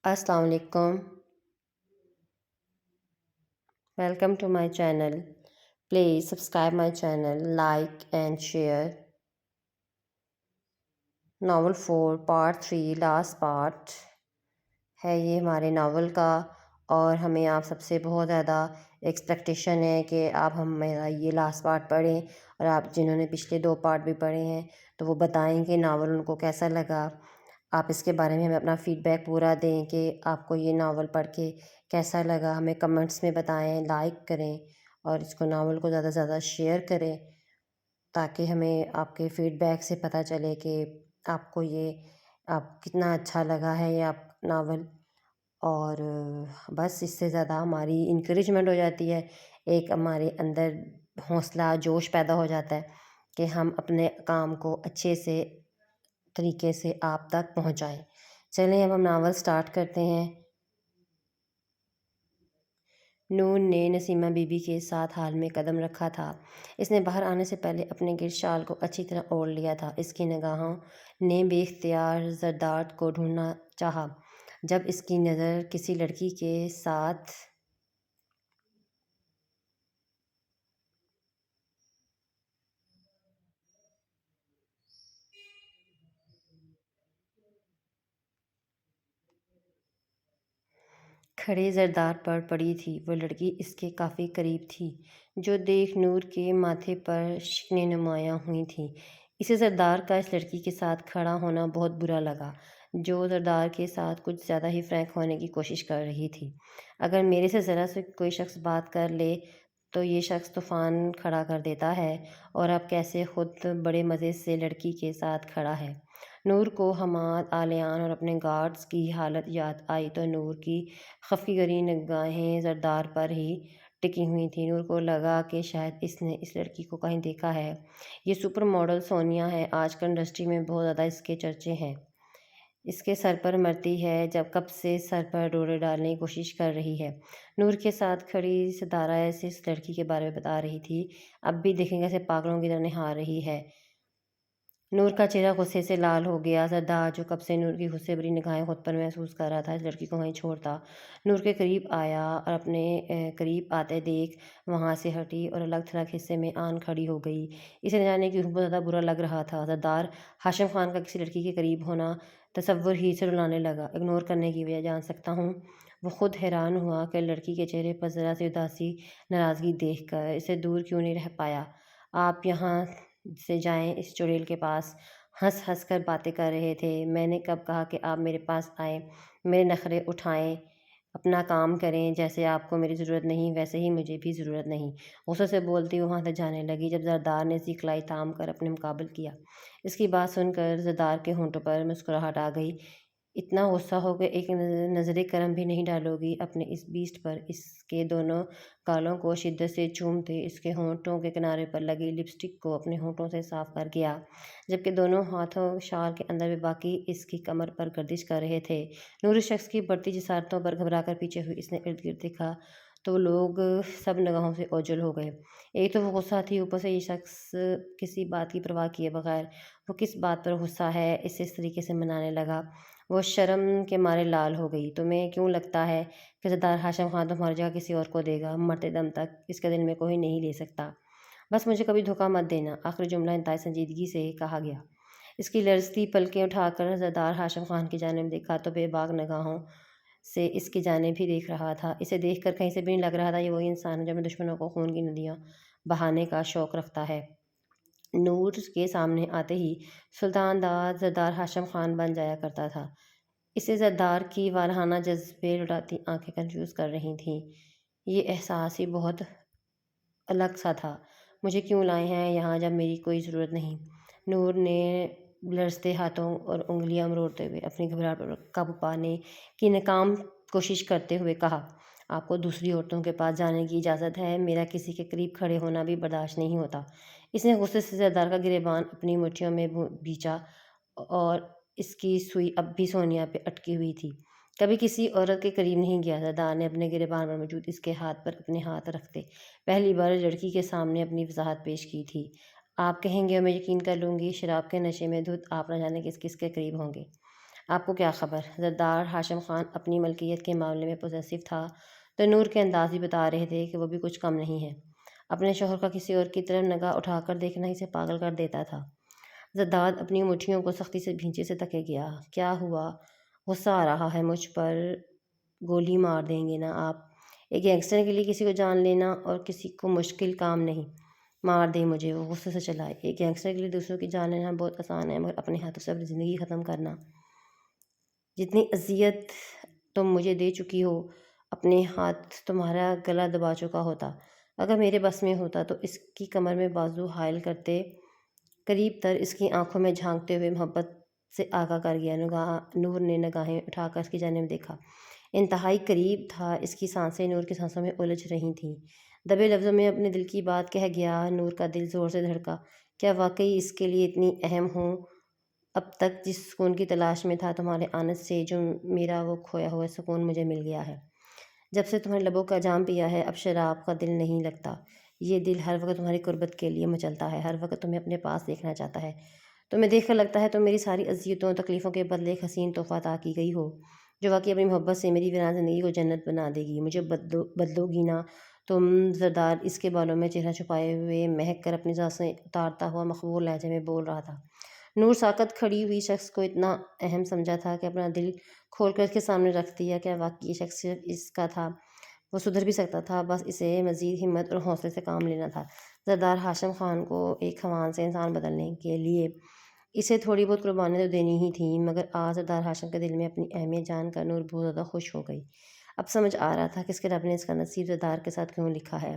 السلام علیکم. Welcome to my channel. Please subscribe my channel, like and share. Novel 4 part 3 last part ہے یہ ہمارے ناول کا، اور ہمیں آپ سب سے بہت زیادہ ایکسپیکٹیشن ہے کہ آپ ہمیرا یہ لاسٹ پارٹ پڑھیں، اور آپ جنہوں نے پچھلے 2 پارٹ بھی پڑھے ہیں تو وہ بتائیں کہ ناول ان کو کیسا لگا. آپ اس کے بارے میں ہمیں اپنا فیڈ بیک پورا دیں کہ آپ کو یہ ناول پڑھ کے کیسا لگا. ہمیں کمنٹس میں بتائیں، لائک کریں اور اس کو ناول کو زیادہ سے زیادہ شیئر کریں، تاکہ ہمیں آپ کے فیڈ بیک سے پتہ چلے کہ آپ کو یہ کتنا اچھا لگا ہے یہ آپ ناول. اور بس اس سے زیادہ ہماری انکریجمنٹ ہو جاتی ہے، ایک ہمارے اندر حوصلہ جوش پیدا ہو جاتا ہے کہ ہم اپنے کام کو اچھے سے طریقے سے آپ تک پہنچائیں. چلیں اب ہم ناول سٹارٹ کرتے ہیں. نور نے نسیمہ بی بی کے ساتھ حال میں قدم رکھا تھا. اس نے باہر آنے سے پہلے اپنے گرد شال کو اچھی طرح اوڑھ لیا تھا. اس کی نگاہوں نے بے اختیار زرداد کو ڈھونڈنا چاہا. جب اس کی نظر کسی لڑکی کے ساتھ کھڑے زرداد پر پڑی تھی، وہ لڑکی اس کے کافی قریب تھی، جو دیکھ نور کے ماتھے پر شکنیں نمایاں ہوئی تھیں. اسے زرداد کا اس لڑکی کے ساتھ کھڑا ہونا بہت برا لگا، جو زرداد کے ساتھ کچھ زیادہ ہی فرینک ہونے کی کوشش کر رہی تھی. اگر میرے سے ذرا سے کوئی شخص بات کر لے تو یہ شخص طوفان کھڑا کر دیتا ہے، اور اب کیسے خود بڑے مزے سے لڑکی کے ساتھ کھڑا ہے. نور کو حماد، عالیان اور اپنے گارڈز کی حالت یاد آئی تو نور کی خفی گری نگاہیں زرداد پر ہی ٹکی ہوئی تھیں. نور کو لگا کہ شاید اس نے اس لڑکی کو کہیں دیکھا ہے. یہ سپر ماڈل سونیا ہے، آج کل انڈسٹری میں بہت زیادہ اس کے چرچے ہیں. اس کے سر پر مرتی ہے، جب کب سے سر پر ڈورے ڈالنے کی کوشش کر رہی ہے. نور کے ساتھ کھڑی ستارہ ایسے اس لڑکی کے بارے میں بتا رہی تھی. اب بھی دیکھیں کیسے پاگلوں کی طرح نہار رہی ہے. نور کا چہرہ غصے سے لال ہو گیا. زرداد جو کب سے نور کی غصے بھری نگاہیں خود پر محسوس کر رہا تھا، اس لڑکی کو وہیں چھوڑتا نور کے قریب آیا اور اپنے قریب آتے دیکھ وہاں سے ہٹی اور الگ تھلگ حصے میں آن کھڑی ہو گئی. اسے نہ جانے کیوں بہت زیادہ برا لگ رہا تھا. زرداد ہاشم خان کا کسی لڑکی کے قریب ہونا تصور ہی سے رلانے لگا. اگنور کرنے کی وجہ جان سکتا ہوں. وہ خود حیران ہوا کہ لڑکی کے چہرے پر ذرا سی اداسی، ناراضگی دیکھ کر اسے دور کیوں نہیں رہ پایا. آپ یہاں سے جائیں، اس چڑیل کے پاس ہنس ہنس کر باتیں کر رہے تھے. میں نے کب کہا کہ آپ میرے پاس آئیں، میرے نخرے اٹھائیں، اپنا کام کریں. جیسے آپ کو میری ضرورت نہیں، ویسے ہی مجھے بھی ضرورت نہیں. غصے سے بولتی وہاں سے جانے لگی، جب زرداد نے سیکھلائی تھام کر اپنے مقابل کیا. اس کی بات سن کر زرداد کے ہونٹوں پر مسکراہٹ آ گئی. اتنا غصہ ہو کہ ایک نظر کرم بھی نہیں ڈالو گی اپنے اس بیسٹ پر. اس کے دونوں گالوں کو شدت سے چومتے اس کے ہونٹوں کے کنارے پر لگی لپسٹک کو اپنے ہونٹوں سے صاف کر گیا، جبکہ دونوں ہاتھوں شال کے اندر بھی باقی اس کی کمر پر گردش کر رہے تھے. نور اس شخص کی بڑھتی جسارتوں پر گھبرا کر پیچھے ہوئی. اس نے ارد گرد دیکھا تو لوگ سب نگاہوں سے اوجھل ہو گئے. ایک تو وہ غصہ تھی، اوپر سے یہ شخص کسی بات کی پرواہ کیے بغیر وہ کس بات پر غصہ ہے اسے اس طریقے سے منانے لگا. وہ شرم کے مارے لال ہو گئی. تمہیں کیوں لگتا ہے کہ زرداد ہاشم خان تمہاری جگہ کسی اور کو دے گا؟ مرتے دم تک اس کے دل میں کوئی نہیں لے سکتا. بس مجھے کبھی دھوکہ مت دینا. آخری جملہ انتہائی سنجیدگی سے کہا گیا. اس کی لرزتی پلکیں اٹھا کر زرداد ہاشم خان کی جانب دیکھا تو بے باک نگاہوں سے اس کی جانب بھی دیکھ رہا تھا. اسے دیکھ کر کہیں سے بھی نہیں لگ رہا تھا یہ وہی انسان ہے جو اپنے دشمنوں کو خون کی ندیاں بہانے کا شوق رکھتا ہے. نور کے سامنے آتے ہی سلطان داد زرداد ہاشم خان بن جایا کرتا تھا. اسے زرداد کی والہانہ جذبے لٹاتی آنکھیں کنفیوز کر رہی تھیں. یہ احساس ہی بہت الگ سا تھا. مجھے کیوں لائے ہیں یہاں جب میری کوئی ضرورت نہیں؟ نور نے لرزتے ہاتھوں اور انگلیاں مروڑتے ہوئے اپنی گھبراہٹ پر قابو پانے کی ناکام کوشش کرتے ہوئے کہا. آپ کو دوسری عورتوں کے پاس جانے کی اجازت ہے، میرا کسی کے قریب کھڑے ہونا بھی برداشت نہیں ہوتا. اس نے غصے سے زرداد کا گریبان اپنی مٹھیوں میں بھینچا اور اس کی سوئی اب بھی سونیا پہ اٹکی ہوئی تھی. کبھی کسی عورت کے قریب نہیں گیا. زرداد نے اپنے گریبان پر موجود اس کے ہاتھ پر اپنے ہاتھ رکھتے پہلی بار لڑکی کے سامنے اپنی وضاحت پیش کی تھی. آپ کہیں گے اور میں یقین کر لوں گی. شراب کے نشے میں دھت آپ نہ جانے کس کس کے قریب ہوں گے. آپ کو کیا خبر؟ زردار ہاشم خان اپنی ملکیت کے معاملے میں پوزیسو تھا تو نور کے انداز بھی بتا رہے تھے کہ وہ بھی کچھ کم نہیں ہے۔ اپنے شوہر کا کسی اور کی طرف نگاہ اٹھا کر دیکھنا اسے پاگل کر دیتا تھا۔ زرداد اپنی مٹھیوں کو سختی سے بھینچے سے تکے گیا۔ کیا ہوا؟ غصہ آ رہا ہے مجھ پر؟ گولی مار دیں گے نا آپ؟ ایک گینگسٹر کے لیے کسی کو جان لینا اور کسی کو مشکل کام نہیں۔ مار دے مجھے، وہ غصے سے چلائے۔ ایک گینگسٹر کے لیے دوسروں کی جان لینا بہت آسان ہے، مگر اپنے ہاتھوں سے اپنی زندگی ختم کرنا۔ جتنی اذیت تم مجھے دے چکی ہو، اپنے ہاتھ تمہارا گلا دبا چکا ہوتا۔ اگر میرے بس میں ہوتا تو اس کی کمر میں بازو حائل کرتے، قریب تر اس کی آنکھوں میں جھانکتے ہوئے محبت سے آگاہ کر گیا۔ نور نے نگاہیں اٹھا کر اس کی جانب دیکھا۔ انتہائی قریب تھا۔ اس کی سانسیں نور کی سانسوں میں الجھ رہی تھیں۔ دبے لفظوں میں اپنے دل کی بات کہہ گیا۔ نور کا دل زور سے دھڑکا۔ کیا واقعی اس کے لیے اتنی اہم ہوں؟ اب تک جس سکون کی تلاش میں تھا، تمہارے آنے سے جو میرا وہ کھویا ہوا سکون مجھے مل گیا ہے۔ جب سے تمہارے لبوں کا جام پیا ہے، اب شراب کا دل نہیں لگتا۔ یہ دل ہر وقت تمہاری قربت کے لیے مچلتا ہے، ہر وقت تمہیں اپنے پاس دیکھنا چاہتا ہے۔ تمہیں دیکھ کر لگتا ہے تم میری ساری اذیتوں تکلیفوں کے بدلے ایک حسین تحفہ عطا کی گئی ہو، جو واقعی اپنی محبت سے میری ویران زندگی کو جنت بنا دے گی۔ مجھے بدلو گی نا تم؟ زردار اس کے بالوں میں چہرہ چھپائے ہوئے مہک کر اپنی سانسیں اتارتا ہوا مخبول لہجے میں بول رہا تھا۔ نور ساکت کھڑی ہوئی شخص کو اتنا اہم سمجھا تھا کہ اپنا دل کھول کر اس کے سامنے رکھ دیا۔ کیا واقعی یہ شخص صرف اس کا تھا؟ وہ سدھر بھی سکتا تھا، بس اسے مزید ہمت اور حوصلے سے کام لینا تھا۔ زردار ہاشم خان کو ایک خوان سے انسان بدلنے کے لیے اسے تھوڑی بہت قربانی تو دینی ہی تھی، مگر آج زردار ہاشم کے دل میں اپنی اہمیت جان کر نور بہت زیادہ خوش ہو گئی۔ اب سمجھ آ رہا تھا کہ اس کے رب نے اس کا نصیب زردار کے ساتھ کیوں لکھا ہے،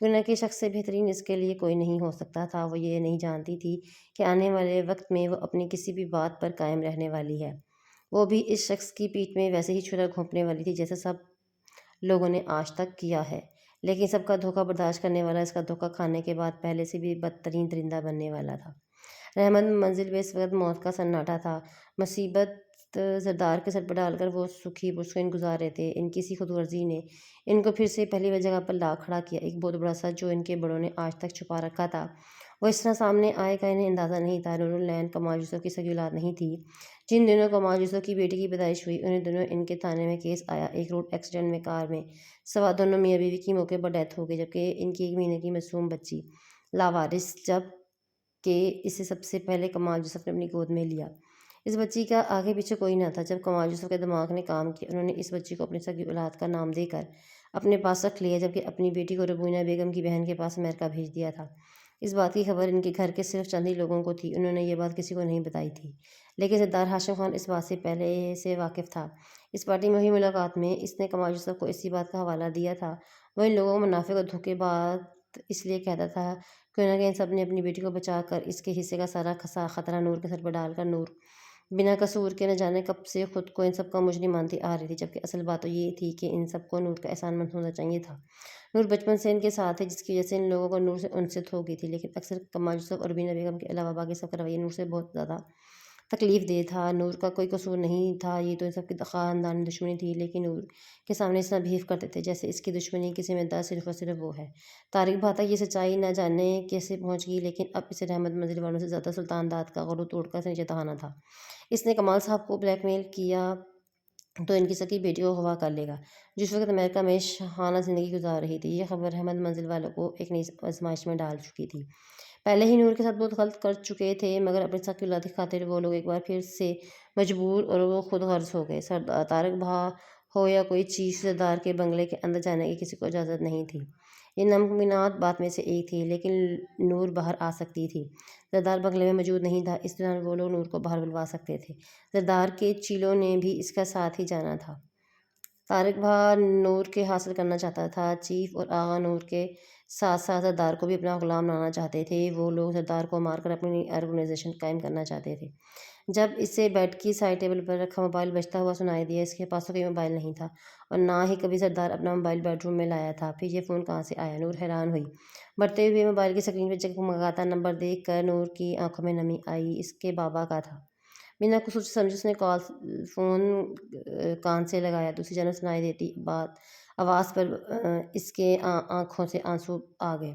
کیوں نہ کہ شخص سے بہترین اس کے لیے کوئی نہیں ہو سکتا تھا۔ وہ یہ نہیں جانتی تھی کہ آنے والے وقت میں وہ اپنی کسی بھی بات پر قائم رہنے والی ہے۔ وہ بھی اس شخص کی پیٹھ میں ویسے ہی چھرا گھونپنے والی تھی جیسے سب لوگوں نے آج تک کیا ہے، لیکن سب کا دھوکہ برداشت کرنے والا اس کا دھوکہ کھانے کے بعد پہلے سے بھی بدترین درندہ بننے والا تھا۔ رحمت منزل میں اس وقت موت کا سناٹا تھا۔ مصیبت زردار کے سر پر ڈال کر وہ سکھی پرسکون گزار رہے تھے۔ ان کی سی خود غرضی نے ان کو پھر سے پہلی والی جگہ پر لا کھڑا کیا۔ ایک بہت بڑا سچ جو ان کے بڑوں نے آج تک چھپا رکھا تھا، وہ اس طرح سامنے آئے کا انہیں اندازہ نہیں تھا۔ نور العین کمال یوسف کی سگی اولاد نہیں تھی۔ جن دنوں کمال یوسف کی بیٹی کی پیدائش ہوئی، انہیں دنوں ان کے تھانے میں کیس آیا۔ ایک روڈ ایکسیڈنٹ میں کار میں سوا دونوں میاں بیوی کی موقع پر ڈیتھ ہو گئی، جبکہ ان کی 1 مہینے کی معصوم بچی لاوارث، جب کہ اسے سب سے پہلے کمال یوسف نے اپنی گود میں لیا۔ اس بچی کا آگے پیچھے کوئی نہ تھا۔ جب کمال یوسف کے دماغ نے کام کیا، انہوں نے اس بچی کو اپنی سگی اولاد کا نام دے کر اپنے پاس رکھ لیا، جبکہ اپنی بیٹی کو ربینہ بیگم کی بہن کے پاس امریکہ بھیج دیا تھا۔ اس بات کی خبر ان کے گھر کے صرف چند ہی لوگوں کو تھی۔ انہوں نے یہ بات کسی کو نہیں بتائی تھی، لیکن زردار ہاشم خان اس بات سے پہلے سے واقف تھا۔ اس پارٹی میں ہوئی ملاقات میں اس نے کمال یوسف کو اسی بات کا حوالہ دیا تھا۔ وہ ان لوگوں کو منافق اور دھوکے بات اس لیے کہتا تھا کیوں نہ کہ ان سب نے اپنی بیٹی کو بچا کر اس کے حصے کا سارا خطرہ نور کے سر پر ڈال کر نور بنا قصور کے نہ جانے کب سے خود کو ان سب کا مجرم مانتی آ رہی تھی، جبکہ اصل بات تو یہ تھی کہ ان سب کو نور کا احسان مند ہونا چاہیے تھا۔ نور بچپن سے ان کے ساتھ ہے، جس کی وجہ سے ان لوگوں کو نور سے انست ہو گئی تھی، لیکن اکثر کمال یوسف اور ربینہ بیگم کے علاوہ باقی سب کا رویہ نور سے بہت زیادہ تکلیف دہ تھا۔ نور کا کوئی قصور نہیں تھا، یہ تو ان سب کی خاندانی دشمنی تھی، لیکن نور کے سامنے اس طرح بہیو کرتے تھے جیسے اس کی دشمنی کی ذمہ دار صرف اور صرف وہ ہے۔ طارق بھاتا یہ سچائی نہ جانے کیسے پہنچ گئی، لیکن اب اسے رحمت منزل والوں سے زیادہ سلطان داد کا غرور توڑ کر اسے نیچے دہانا تھا۔ اس نے کمال صاحب کو بلیک میل کیا تو ان کی سکی بیٹی کو اغوا کر لے گا، جس وقت امریکہ میں شاہانہ زندگی گزار رہی تھی۔ یہ خبر رحمت منزل والوں کو ایک نئی آزمائش میں ڈال چکی تھی۔ پہلے ہی نور کے ساتھ بہت غلط کر چکے تھے، مگر اپنی سکی اولاد کی خاطر وہ لوگ ایک بار پھر سے مجبور اور وہ خود غرض ہو گئے۔ طارق بھا ہو یا کوئی چیف، زردار کے بنگلے کے اندر جانے کی کسی کو اجازت نہیں تھی۔ یہ ناممکنات بات میں سے ایک تھی، لیکن نور باہر آ سکتی تھی۔ زردار بنگلے میں موجود نہیں تھا، اس دوران وہ لوگ نور کو باہر بلوا سکتے تھے۔ زردار کے چیلوں نے بھی اس کا ساتھ ہی جانا تھا۔ طارق بھا نور کے حاصل کرنا چاہتا تھا۔ چیف اور آغا نور کے ساتھ ساتھ زردار کو بھی اپنا غلام بنانا چاہتے تھے۔ وہ لوگ زردار کو مار کر اپنی آرگنائزیشن قائم کرنا چاہتے تھے۔ جب اسے بیڈ کی سائڈ ٹیبل پر رکھا موبائل بجتا ہوا سنائی دیا۔ اس کے پاس تو کوئی موبائل نہیں تھا، اور نہ ہی کبھی زردار اپنا موبائل بیڈ روم میں لایا تھا۔ پھر یہ فون کہاں سے آیا؟ نور حیران ہوئی۔ بڑھتے ہوئے موبائل کی اسکرین پہ جگمگاتا نمبر دیکھ کر نور کی آنکھوں میں نمی آئی۔ اس کے بابا کا تھا۔ بنا کچھ سوچے سمجھے اس نے فون کان سے لگایا۔ دوسری جانب سنائی دیتی آواز پر اس کے آنکھوں سے آنسو آ گئے۔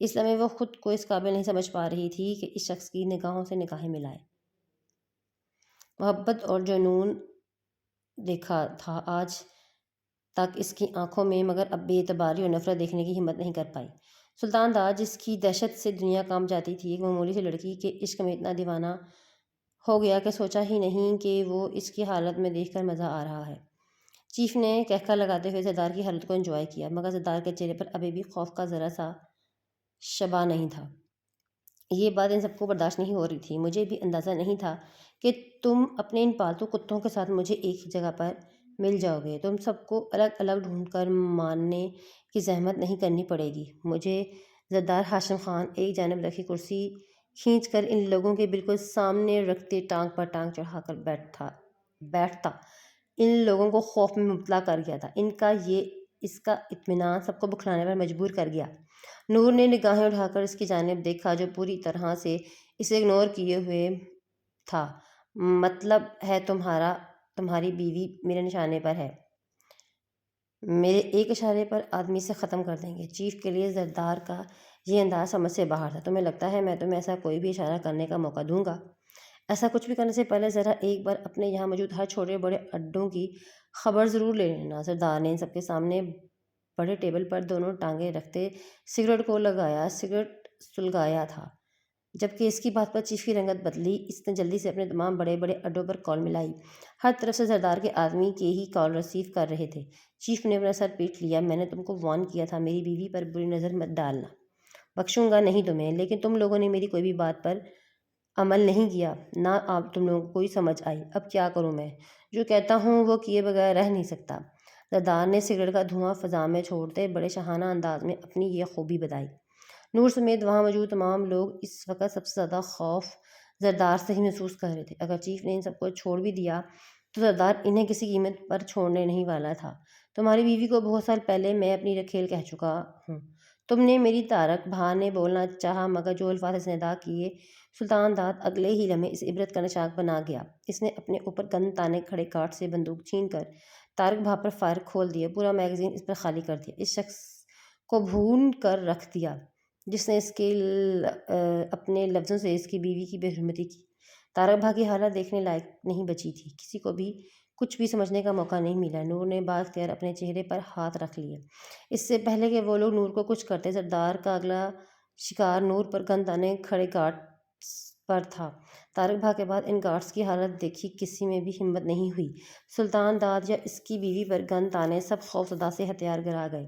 اس لمحے وہ خود کو اس قابل نہیں سمجھ پا رہی تھی کہ اس شخص کی نگاہوں سے نگاہیں ملائے۔ محبت اور جنون دیکھا تھا آج تک اس کی آنکھوں میں، مگر اب بے اعتباری اور نفرت دیکھنے کی ہمت نہیں کر پائی۔ سلطان داد جس کی دہشت سے دنیا کانپ جاتی تھی، ایک معمولی سی لڑکی کے عشق میں اتنا دیوانہ ہو گیا کہ سوچا ہی نہیں کہ وہ اس کی حالت میں دیکھ کر مزہ آ رہا ہے۔ چیف نے کہکہ لگاتے ہوئے زردار کی حالت کو انجوائے کیا، مگر زردار کے چہرے پر ابھی بھی خوف کا ذرا سا شبہ نہیں تھا۔ یہ بات ان سب کو برداشت نہیں ہو رہی تھی۔ مجھے بھی اندازہ نہیں تھا کہ تم اپنے ان پالتو کتوں کے ساتھ مجھے ایک ہی جگہ پر مل جاؤ گے۔ تم سب کو الگ الگ ڈھونڈ کر ماننے کی زحمت نہیں کرنی پڑے گی مجھے۔ زردار ہاشم خان ایک جانب رکھی کرسی کھینچ کر ان لوگوں کے بالکل سامنے رکھتے ٹانگ پر ٹانگ چڑھا کر بیٹھتا ان لوگوں کو خوف میں مبتلا کر گیا تھا۔ اس کا اطمینان سب کو بکھلانے پر مجبور کر گیا۔ نور نے نگاہیں اٹھا کر اس کی جانب دیکھا جو پوری طرح سے اسے اگنور کیے ہوئے تھا۔ مطلب ہے تمہاری بیوی میرے نشانے پر ہے، میرے ایک اشارے پر آدمی سے ختم کر دیں گے۔ چیف کے لیے زردار کا یہ انداز سمجھ سے باہر تھا۔ تمہیں لگتا ہے میں تمہیں ایسا کوئی بھی اشارہ کرنے کا موقع دوں گا؟ ایسا کچھ بھی کرنے سے پہلے ذرا ایک بار اپنے یہاں موجود ہر چھوٹے بڑے اڈوں کی خبر ضرور لے لینا۔ زردار نے ان سب کے سامنے بڑے ٹیبل پر دونوں ٹانگیں رکھتے سگریٹ سلگایا تھا، جبکہ اس کی بات پر چیف کی رنگت بدلی۔ اس نے جلدی سے اپنے تمام بڑے بڑے اڈوں پر کال ملائی۔ ہر طرف سے زردار کے آدمی کے ہی کال ریسیو کر رہے تھے۔ چیف نے اپنا سر پیٹ لیا۔ میں نے تم کو وارن کیا تھا، میری بیوی پر بری نظر مت ڈالنا، بخشوں گا نہیں تمہیں، لیکن تم لوگوں نے میری کوئی بھی بات پر عمل نہیں کیا، نہ اب تم لوگوں کو کوئی سمجھ آئی۔ اب کیا کروں میں؟ جو کہتا ہوں وہ کیے بغیر رہ نہیں سکتا۔ زردار نے سگریٹ کا دھواں فضا میں چھوڑتے بڑے شاہانہ انداز میں اپنی یہ خوبی بتائی۔ نور سمیت وہاں موجود تمام لوگ اس وقت سب سے زیادہ خوف زردار سے ہی محسوس کر رہے تھے۔ اگر چیف نے ان سب کو چھوڑ بھی دیا تو زردار انہیں کسی قیمت پر چھوڑنے نہیں والا تھا۔ تمہاری بیوی کو بہت سال پہلے میں اپنی رکھیل کہہ چکا ہوں۔ تم نے میری تارک بھا نے بولنا چاہا، مگر جو الفاظ اس نے ادا کیے، سلطان داد اگلے ہی لمحے اسے عبرت کا نشان بنا گیا۔ اس نے اپنے اوپر گن تانے کھڑے کارٹ سے بندوق چھین کر تارک بھا پر فائر کھول دیے، پورا میگزین اس پر خالی کر دیا، اس شخص کو بھون کر رکھ دیا جس نے اپنے لفظوں سے اس کی بیوی کی بے حرمتی کی۔ تارک بھا کی حالت دیکھنے لائق نہیں بچی تھی، کسی کو بھی کچھ بھی سمجھنے کا موقع نہیں ملا۔ نور نے بااختیار اپنے چہرے پر ہاتھ رکھ لیے۔ اس سے پہلے کہ وہ لوگ نور کو کچھ کرتے، زردار کا اگلا شکار نور پر گن تانے کھڑے گارڈز پر تھا۔ تارک بھا کے بعد ان گارڈز کی حالت دیکھی کسی میں بھی ہمت نہیں ہوئی۔ سلطان داد یا اس کی بیوی پر گن تانے، سب خوف زدہ سے ہتھیار گرا گئے۔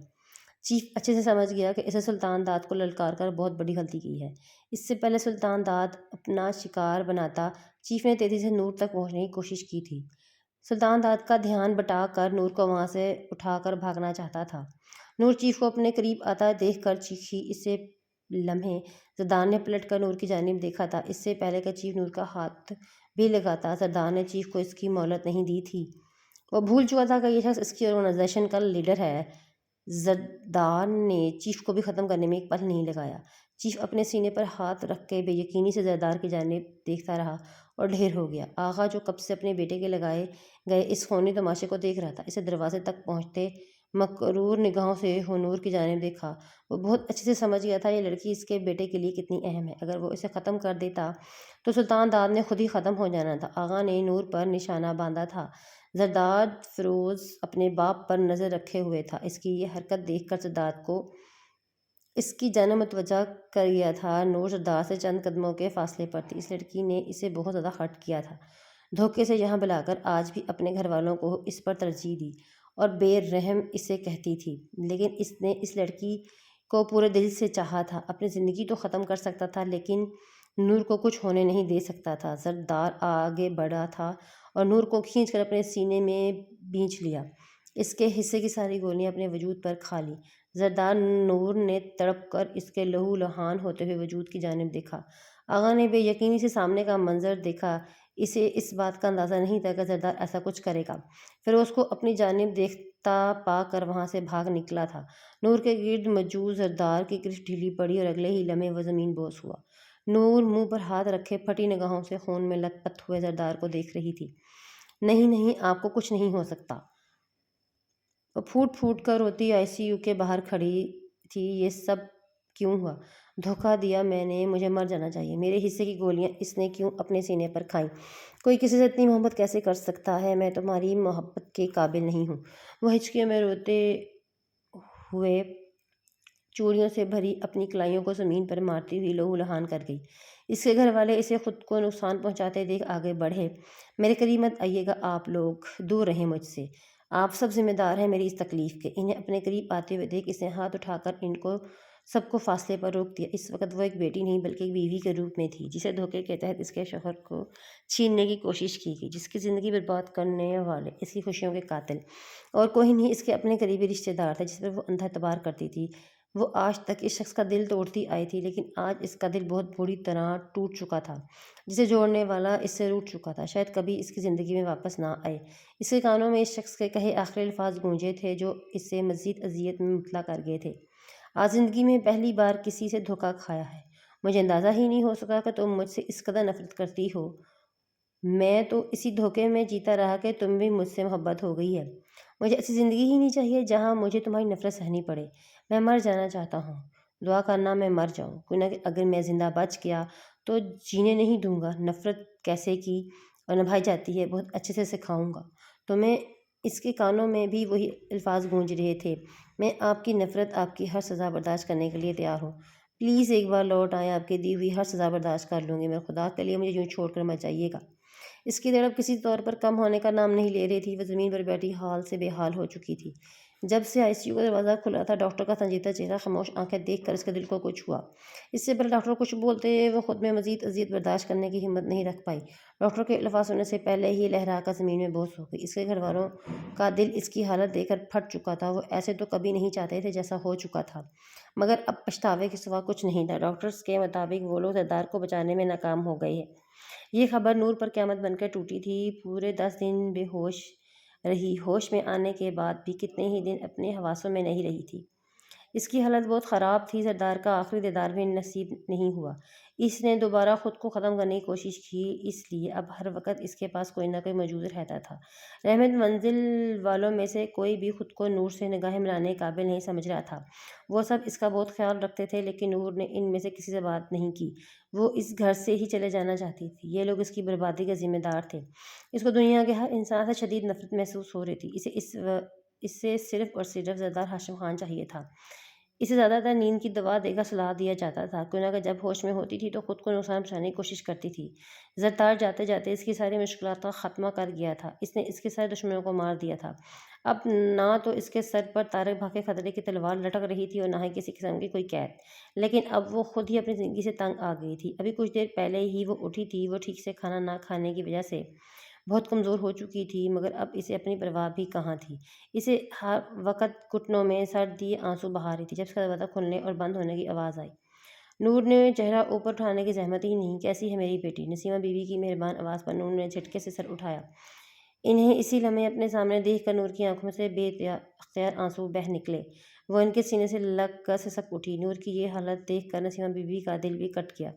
چیف اچھے سے سمجھ گیا کہ اسے سلطان داد کو للکار کر بہت بڑی غلطی کی ہے۔ اس سے پہلے سلطان داد اپنا شکار بناتا، چیف نے تیزی سے نور تک پہنچنے کی کوشش کی تھی۔ سلطان داد کا دھیان بٹا کر نور کو وہاں سے اٹھا کر بھاگنا چاہتا تھا۔ نور چیف کو اپنے قریب آتا دیکھ کر چیخی۔ اسے لمحے زردار نے پلٹ کر نور کی جانب دیکھا تھا۔ اس سے پہلے کہ چیف نور کا ہاتھ بھی لگاتا، زردار نے چیف کو اس کی مہلت نہیں دی تھی۔ وہ بھول چکا تھا کہ یہ شخص اس کی آرگنائزیشن کا لیڈر ہے۔ زردار نے چیف کو بھی ختم کرنے میں ایک پل نہیں لگایا۔ چیف اپنے سینے پر ہاتھ رکھ کے بے یقینی سے زردار کی جانب دیکھتا رہا اور ڈھیر ہو گیا۔ آغا جو کب سے اپنے بیٹے کے لگائے گئے اس خونی تماشے کو دیکھ رہا تھا، اسے دروازے تک پہنچتے مغرور نگاہوں سے نور کی جانب دیکھا۔ وہ بہت اچھے سے سمجھ گیا تھا یہ لڑکی اس کے بیٹے کے لیے کتنی اہم ہے۔ اگر وہ اسے ختم کر دیتا تو سلطان داد نے خود ہی ختم ہو جانا تھا۔ آغا نے نور پر نشانہ باندھا تھا۔ زرداد فیروز اپنے باپ پر نظر رکھے ہوئے تھا۔ اس کی یہ حرکت دیکھ کر زرداد کو اس کی جانب متوجہ کر گیا تھا۔ نور زرداد سے چند قدموں کے فاصلے پر تھی۔ اس لڑکی نے اسے بہت زیادہ ہرٹ کیا تھا، دھوکے سے یہاں بلا کر آج بھی اپنے گھر والوں کو اس پر ترجیح دی اور بے رحم اسے کہتی تھی، لیکن اس نے اس لڑکی کو پورے دل سے چاہا تھا۔ اپنی زندگی تو ختم کر سکتا تھا لیکن نور کو کچھ ہونے نہیں دے سکتا تھا۔ زردار آگے بڑھا تھا اور نور کو کھینچ کر اپنے سینے میں بھینچ لیا، اس کے حصے کی ساری گولیاں اپنے وجود پر کھا لیں۔ زردار نور نے تڑپ کر اس کے لہو لہان ہوتے ہوئے وجود کی جانب دیکھا۔ آغا نے بے یقینی سے سامنے کا منظر دیکھا۔ اسے اس بات کا اندازہ نہیں تھا کہ زردار ایسا کچھ کرے گا۔ فیروز کو اپنی جانب دیکھتا پا کر وہاں سے بھاگ نکلا تھا۔ نور کے گرد موجود زردار کی گرفت ڈھیلی پڑی اور اگلے ہی لمحے وہ زمین بوس ہوا۔ نور منہ پر ہاتھ رکھے پھٹی نگاہوں سے خون میں لت پت ہوئے زردار کو دیکھ رہی تھی۔ نہیں نہیں، آپ کو کچھ نہیں ہو سکتا۔ وہ پھوٹ پھوٹ کر روتی آئی سی یو کے باہر کھڑی تھی۔ یہ سب کیوں ہوا؟ دھوکہ دیا میں نے، مجھے مر جانا چاہیے۔ میرے حصے کی گولیاں اس نے کیوں اپنے سینے پر کھائیں؟ کوئی کسی سے اتنی محبت کیسے کر سکتا ہے؟ میں تمہاری محبت کے قابل نہیں ہوں۔ وہ ہچکیوں میں روتے ہوئے چوڑیوں سے بھری اپنی کلائیوں کو زمین پر مارتی ہوئی لہو لہان کر گئی۔ اس کے گھر والے اسے خود کو نقصان پہنچاتے دیکھ آگے بڑھے۔ میرے قریب مت آئیے گا آپ لوگ، دور رہیں مجھ سے۔ آپ سب ذمہ دار ہیں میری اس تکلیف کے۔ انہیں اپنے قریب آتے ہوئے دیکھ اس نے ہاتھ اٹھا کر ان کو سب کو فاصلے پر روک دیا۔ اس وقت وہ ایک بیٹی نہیں بلکہ ایک بیوی کے روپ میں تھی، جسے دھوکے کے تحت اس کے شوہر کو چھیننے کی کوشش کی گئی، جس کی زندگی برباد کرنے والے، اس کی خوشیوں کے قاتل اور کوئی نہیں، اس کے اپنے قریبی رشتہ دار تھے جس پر وہ اندھا اعتبار کرتی تھی۔ وہ آج تک اس شخص کا دل توڑتی آئی تھی، لیکن آج اس کا دل بہت بری طرح ٹوٹ چکا تھا۔ جسے جوڑنے والا اس سے روٹھ چکا تھا، شاید کبھی اس کی زندگی میں واپس نہ آئے۔ اس کے کانوں میں اس شخص کے کہے آخری الفاظ گونجے تھے جو اسے مزید اذیت میں مبتلا کر گئے تھے۔ آج زندگی میں پہلی بار کسی سے دھوکہ کھایا ہے۔ مجھے اندازہ ہی نہیں ہو سکا کہ تم مجھ سے اس قدر نفرت کرتی ہو۔ میں تو اسی دھوکے میں جیتا رہا کہ تم بھی مجھ سے محبت ہو گئی ہے۔ مجھے ایسی زندگی ہی نہیں چاہیے جہاں مجھے تمہاری نفرت سہنی پڑے۔ میں مر جانا چاہتا ہوں۔ دعا کرنا میں مر جاؤں، کیونکہ اگر میں زندہ بچ گیا تو جینے نہیں دوں گا۔ نفرت کیسے کی اور نبھائی جاتی ہے بہت اچھے سے سکھاؤں گا تمہیں۔ اس کے کانوں میں بھی وہی الفاظ گونج رہے تھے، میں آپ کی نفرت، آپ کی ہر سزا برداشت کرنے کے لیے تیار ہوں۔ پلیز ایک بار لوٹ آئیں، آپ کی دی ہوئی ہر سزا برداشت کر لوں گی میں، خدا کے لیے مجھے یوں چھوڑ کر مت جائیے گا۔ اس کی تڑپ کسی طور پر کم ہونے کا نام نہیں لے رہی تھی۔ وہ زمین پر بیٹھی حال سے بے حال ہو چکی تھی۔ جب سے ICU کا دروازہ کھلا تھا، ڈاکٹر کا سنجیدہ چہرہ، خاموش آنکھیں دیکھ کر اس کے دل کو کچھ ہوا۔ اس سے پہلے ڈاکٹر کچھ بولتے، وہ خود میں مزید اذیت برداشت کرنے کی ہمت نہیں رکھ پائی۔ ڈاکٹر کے الفاظ سننے سے پہلے ہی لہرا کر زمین میں بوس ہو گئی۔ اس کے گھر والوں کا دل اس کی حالت دیکھ کر پھٹ چکا تھا۔ وہ ایسے تو کبھی نہیں چاہتے تھے جیسا ہو چکا تھا، مگر اب پچھتاوے کے سوا کچھ نہیں تھا۔ ڈاکٹرز کے مطابق وہ لوگ زردار کو بچانے میں ناکام ہو گئے ہیں۔ یہ خبر نور پر قیامت بن کر ٹوٹی تھی۔ پورے 10 دن بے ہوش رہی، ہوش میں آنے کے بعد بھی کتنے ہی دن اپنے حواسوں میں نہیں رہی تھی۔ اس کی حالت بہت خراب تھی۔ زردار کا آخری دیدار بھی نصیب نہیں ہوا۔ اس نے دوبارہ خود کو ختم کرنے کی کوشش کی، اس لیے اب ہر وقت اس کے پاس کوئی نہ کوئی موجود رہتا تھا۔ رحمت منزل والوں میں سے کوئی بھی خود کو نور سے نگاہیں ملانے کے قابل نہیں سمجھ رہا تھا۔ وہ سب اس کا بہت خیال رکھتے تھے، لیکن نور نے ان میں سے کسی سے بات نہیں کی۔ وہ اس گھر سے ہی چلے جانا چاہتی تھی۔ یہ لوگ اس کی بربادی کے ذمہ دار تھے۔ اس کو دنیا کے ہر انسان سے شدید نفرت محسوس ہو رہی تھی۔ اس سے صرف اور صرف زردار ہاشم خان چاہیے تھا۔ اسے زیادہ تر نیند کی دوا دے کر سلا دیا جاتا تھا، کیونکہ جب ہوش میں ہوتی تھی تو خود کو نقصان پہنچانے کی کوشش کرتی تھی۔ زردار جاتے جاتے اس کی ساری مشکلات کا خاتمہ کر گیا تھا۔ اس نے اس کے سارے دشمنوں کو مار دیا تھا۔ اب نہ تو اس کے سر پر طارق بھاگ کے خطرے کی تلوار لٹک رہی تھی اور نہ ہی کسی قسم کی کوئی قید، لیکن اب وہ خود ہی اپنی زندگی سے تنگ آ گئی تھی۔ ابھی کچھ دیر پہلے ہی وہ اٹھی تھی۔ وہ ٹھیک سے کھانا نہ کھانے کی وجہ سے بہت کمزور ہو چکی تھی، مگر اب اسے اپنی پرواہ بھی کہاں تھی۔ اسے ہر وقت گھٹنوں میں سرد آنسو بہا رہی تھی۔ جب اس کا دروازہ کھلنے اور بند ہونے کی آواز آئی، نور نے چہرہ اوپر اٹھانے کی زحمت ہی نہیں۔ کیسی ہے میری بیٹی؟ نسیمہ بی بی کی مہربان آواز پر نور نے جھٹکے سے سر اٹھایا۔ انہیں اسی لمحے اپنے سامنے دیکھ کر نور کی آنکھوں سے بے اختیار آنسو بہہ نکلے۔ وہ ان کے سینے سے لگ کر سسک اٹھی۔ نور کی یہ حالت دیکھ کر نسیمہ بی بی کا دل بھی کٹ گیا۔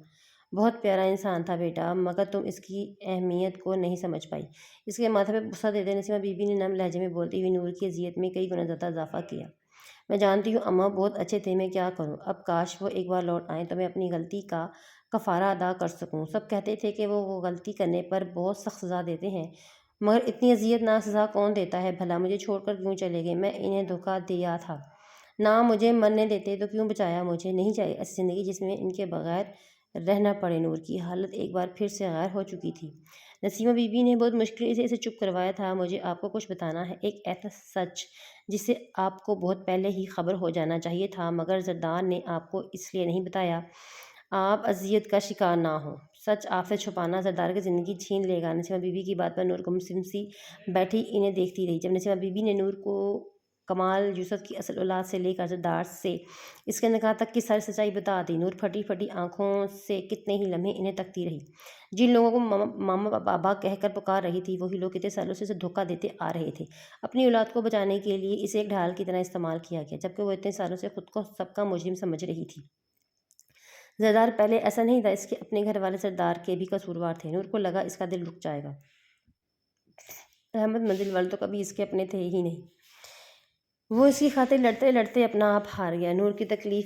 بہت پیارا انسان تھا بیٹا، مگر تم اس کی اہمیت کو نہیں سمجھ پائی۔ اس کے ماتھے پہ بوسہ دے دے، نسیمہ بی بی نے نرم لہجے میں بولتی ہوئی نور کی اذیت میں کئی گنا زیادہ اضافہ کیا۔ میں جانتی ہوں اماں بہت اچھے تھے، میں کیا کروں؟ اب کاش وہ ایک بار لوٹ آئیں تو میں اپنی غلطی کا کفارہ ادا کر سکوں۔ سب کہتے تھے کہ وہ غلطی کرنے پر بہت سخت سزا دیتے ہیں، مگر اتنی اذیت ناک سزا کون دیتا ہے بھلا؟ مجھے چھوڑ کر کیوں چلے گئے؟ میں انہیں دھوکہ دیا تھا نہ، مجھے مرنے دیتے تو کیوں بچایا؟ مجھے نہیں چاہیے ایسی زندگی جس میں ان کے بغیر رہنا پڑے۔ نور کی حالت ایک بار پھر سے غیر ہو چکی تھی۔ نسیمہ بی بی نے بہت مشکل سے اسے چپ کروایا تھا۔ مجھے آپ کو کچھ بتانا ہے، ایک ایسا سچ جس سے آپ کو بہت پہلے ہی خبر ہو جانا چاہیے تھا، مگر زردار نے آپ کو اس لیے نہیں بتایا آپ اذیت کا شکار نہ ہوں۔ سچ آپ سے چھپانا زردار کی زندگی چھین لے گا۔ نسیمہ بی بی کی بات پر نور گمسم سی بیٹھی انہیں دیکھتی رہی۔ جب نسیمہ بی بی نے نور کو کمال یوسف کی اصل اولاد سے لے کر زردار سے اس کے نکاح تک کی ساری سچائی بتا دی، نور پھٹی پھٹی آنکھوں سے کتنے ہی لمحے انہیں تکتی رہی۔ جن لوگوں کو ماما بابا کہہ کر پکار رہی تھی، وہی لوگ کتنے سالوں سے اسے دھوکہ دیتے آ رہے تھے۔ اپنی اولاد کو بچانے کے لیے اسے ایک ڈھال کی طرح استعمال کیا گیا، جبکہ وہ اتنے سالوں سے خود کو سب کا مجرم سمجھ رہی تھی۔ زردار پہلے ایسا نہیں تھا، اس کے اپنے گھر والے زردار کے بھی قصوروار تھے۔ نور کو لگا اس کا دل رک جائے گا۔ رحمت منزل والے تو کبھی اس کے اپنے تھے ہی نہیں۔ وہ اس کی خاطر لڑتے لڑتے اپنا آپ ہار گیا۔ نور کی تکلیف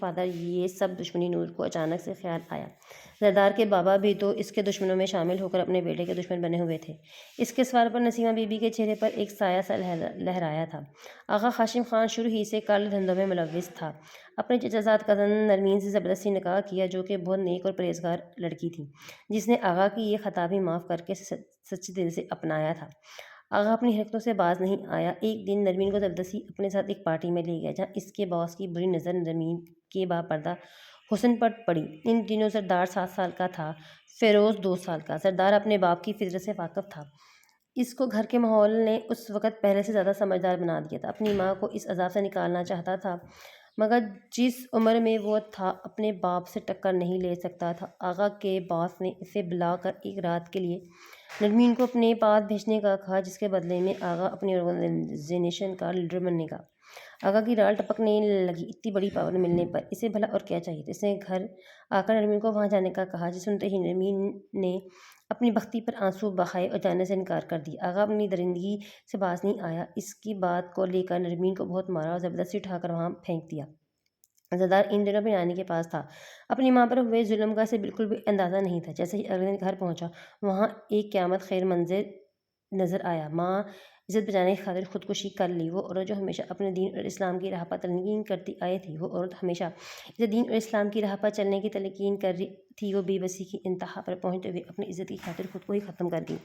فادر یہ سب دشمنی نور کو اچانک سے خیال آیا۔ زردار کے بابا بھی تو اس کے دشمنوں میں شامل ہو کر اپنے بیٹے کے دشمن بنے ہوئے تھے۔ اس کے سوال پر نسیمہ بی بی کے چہرے پر ایک سایہ سا لہرایا تھا۔ آغا خاشم خان شروع ہی سے کالے دھندوں میں ملوث تھا۔ اپنے چچا زاد کزن نرمین سے زبردستی نکاح کیا، جو کہ بہت نیک اور پرہیزگار لڑکی تھی، جس نے آغا کی یہ خطا بھی معاف کر کے سچے دل سے اپنایا تھا۔ آغا اپنی حرکتوں سے باز نہیں آیا۔ ایک دن نرمین کو زبردستی اپنے ساتھ ایک پارٹی میں لے گیا، جہاں اس کے باس کی بری نظر نرمین کے باپردہ حسن پر پڑی۔ ان دنوں زردار 7 سال کا تھا، فیروز 2 سال کا۔ زردار اپنے باپ کی فطرت سے واقف تھا۔ اس کو گھر کے ماحول نے اس وقت پہلے سے زیادہ سمجھدار بنا دیا تھا۔ اپنی ماں کو اس عذاب سے نکالنا چاہتا تھا، مگر جس عمر میں وہ تھا اپنے باپ سے ٹکر نہیں لے سکتا تھا۔ آغا کے باس نے اسے بلا کر ایک رات کے لیے نرمین کو اپنے پاس بھیجنے کا کہا، جس کے بدلے میں آغا اپنی آرگنائزیشن کا لیڈر بننے گا۔ آغا کی رال ٹپکنے لگی۔ اتنی بڑی پاور ملنے پر اسے بھلا اور کیا چاہیے تھا۔ اس نے گھر آ کر نرمین کو وہاں جانے کا کہا، جسے سنتے ہی نرمین نے اپنی بختی پر آنسو بہائے اور جانے سے انکار کر دیا۔ آغا اپنی درندگی سے باز نہیں آیا۔ اس کی بات کو لے کر نرمین کو بہت مارا اور زبردستی اٹھا کر وہاں پھینک دیا۔ زردار ان دنوں اپنی نانی کے پاس تھا۔ اپنی ماں پر ہوئے ظلم کا اسے بالکل بھی اندازہ نہیں تھا۔ جیسے ہی اگلے دن گھر پہنچا، وہاں ایک قیامت خیر منظر نظر آیا۔ ماں عزت بچانے کی خاطر خودکشی کر لی۔ وہ عورت جو ہمیشہ اپنے دین اور اسلام کی راہ پر تلقین کرتی آئی تھی، وہ عورت ہمیشہ اسے دین اور اسلام کی راہ پر چلنے کی تلقین کر رہی تھی، وہ بے بسی کی انتہا پر پہنچتے ہوئے اپنی عزت کی خاطر خود کو ہی ختم کر گئی۔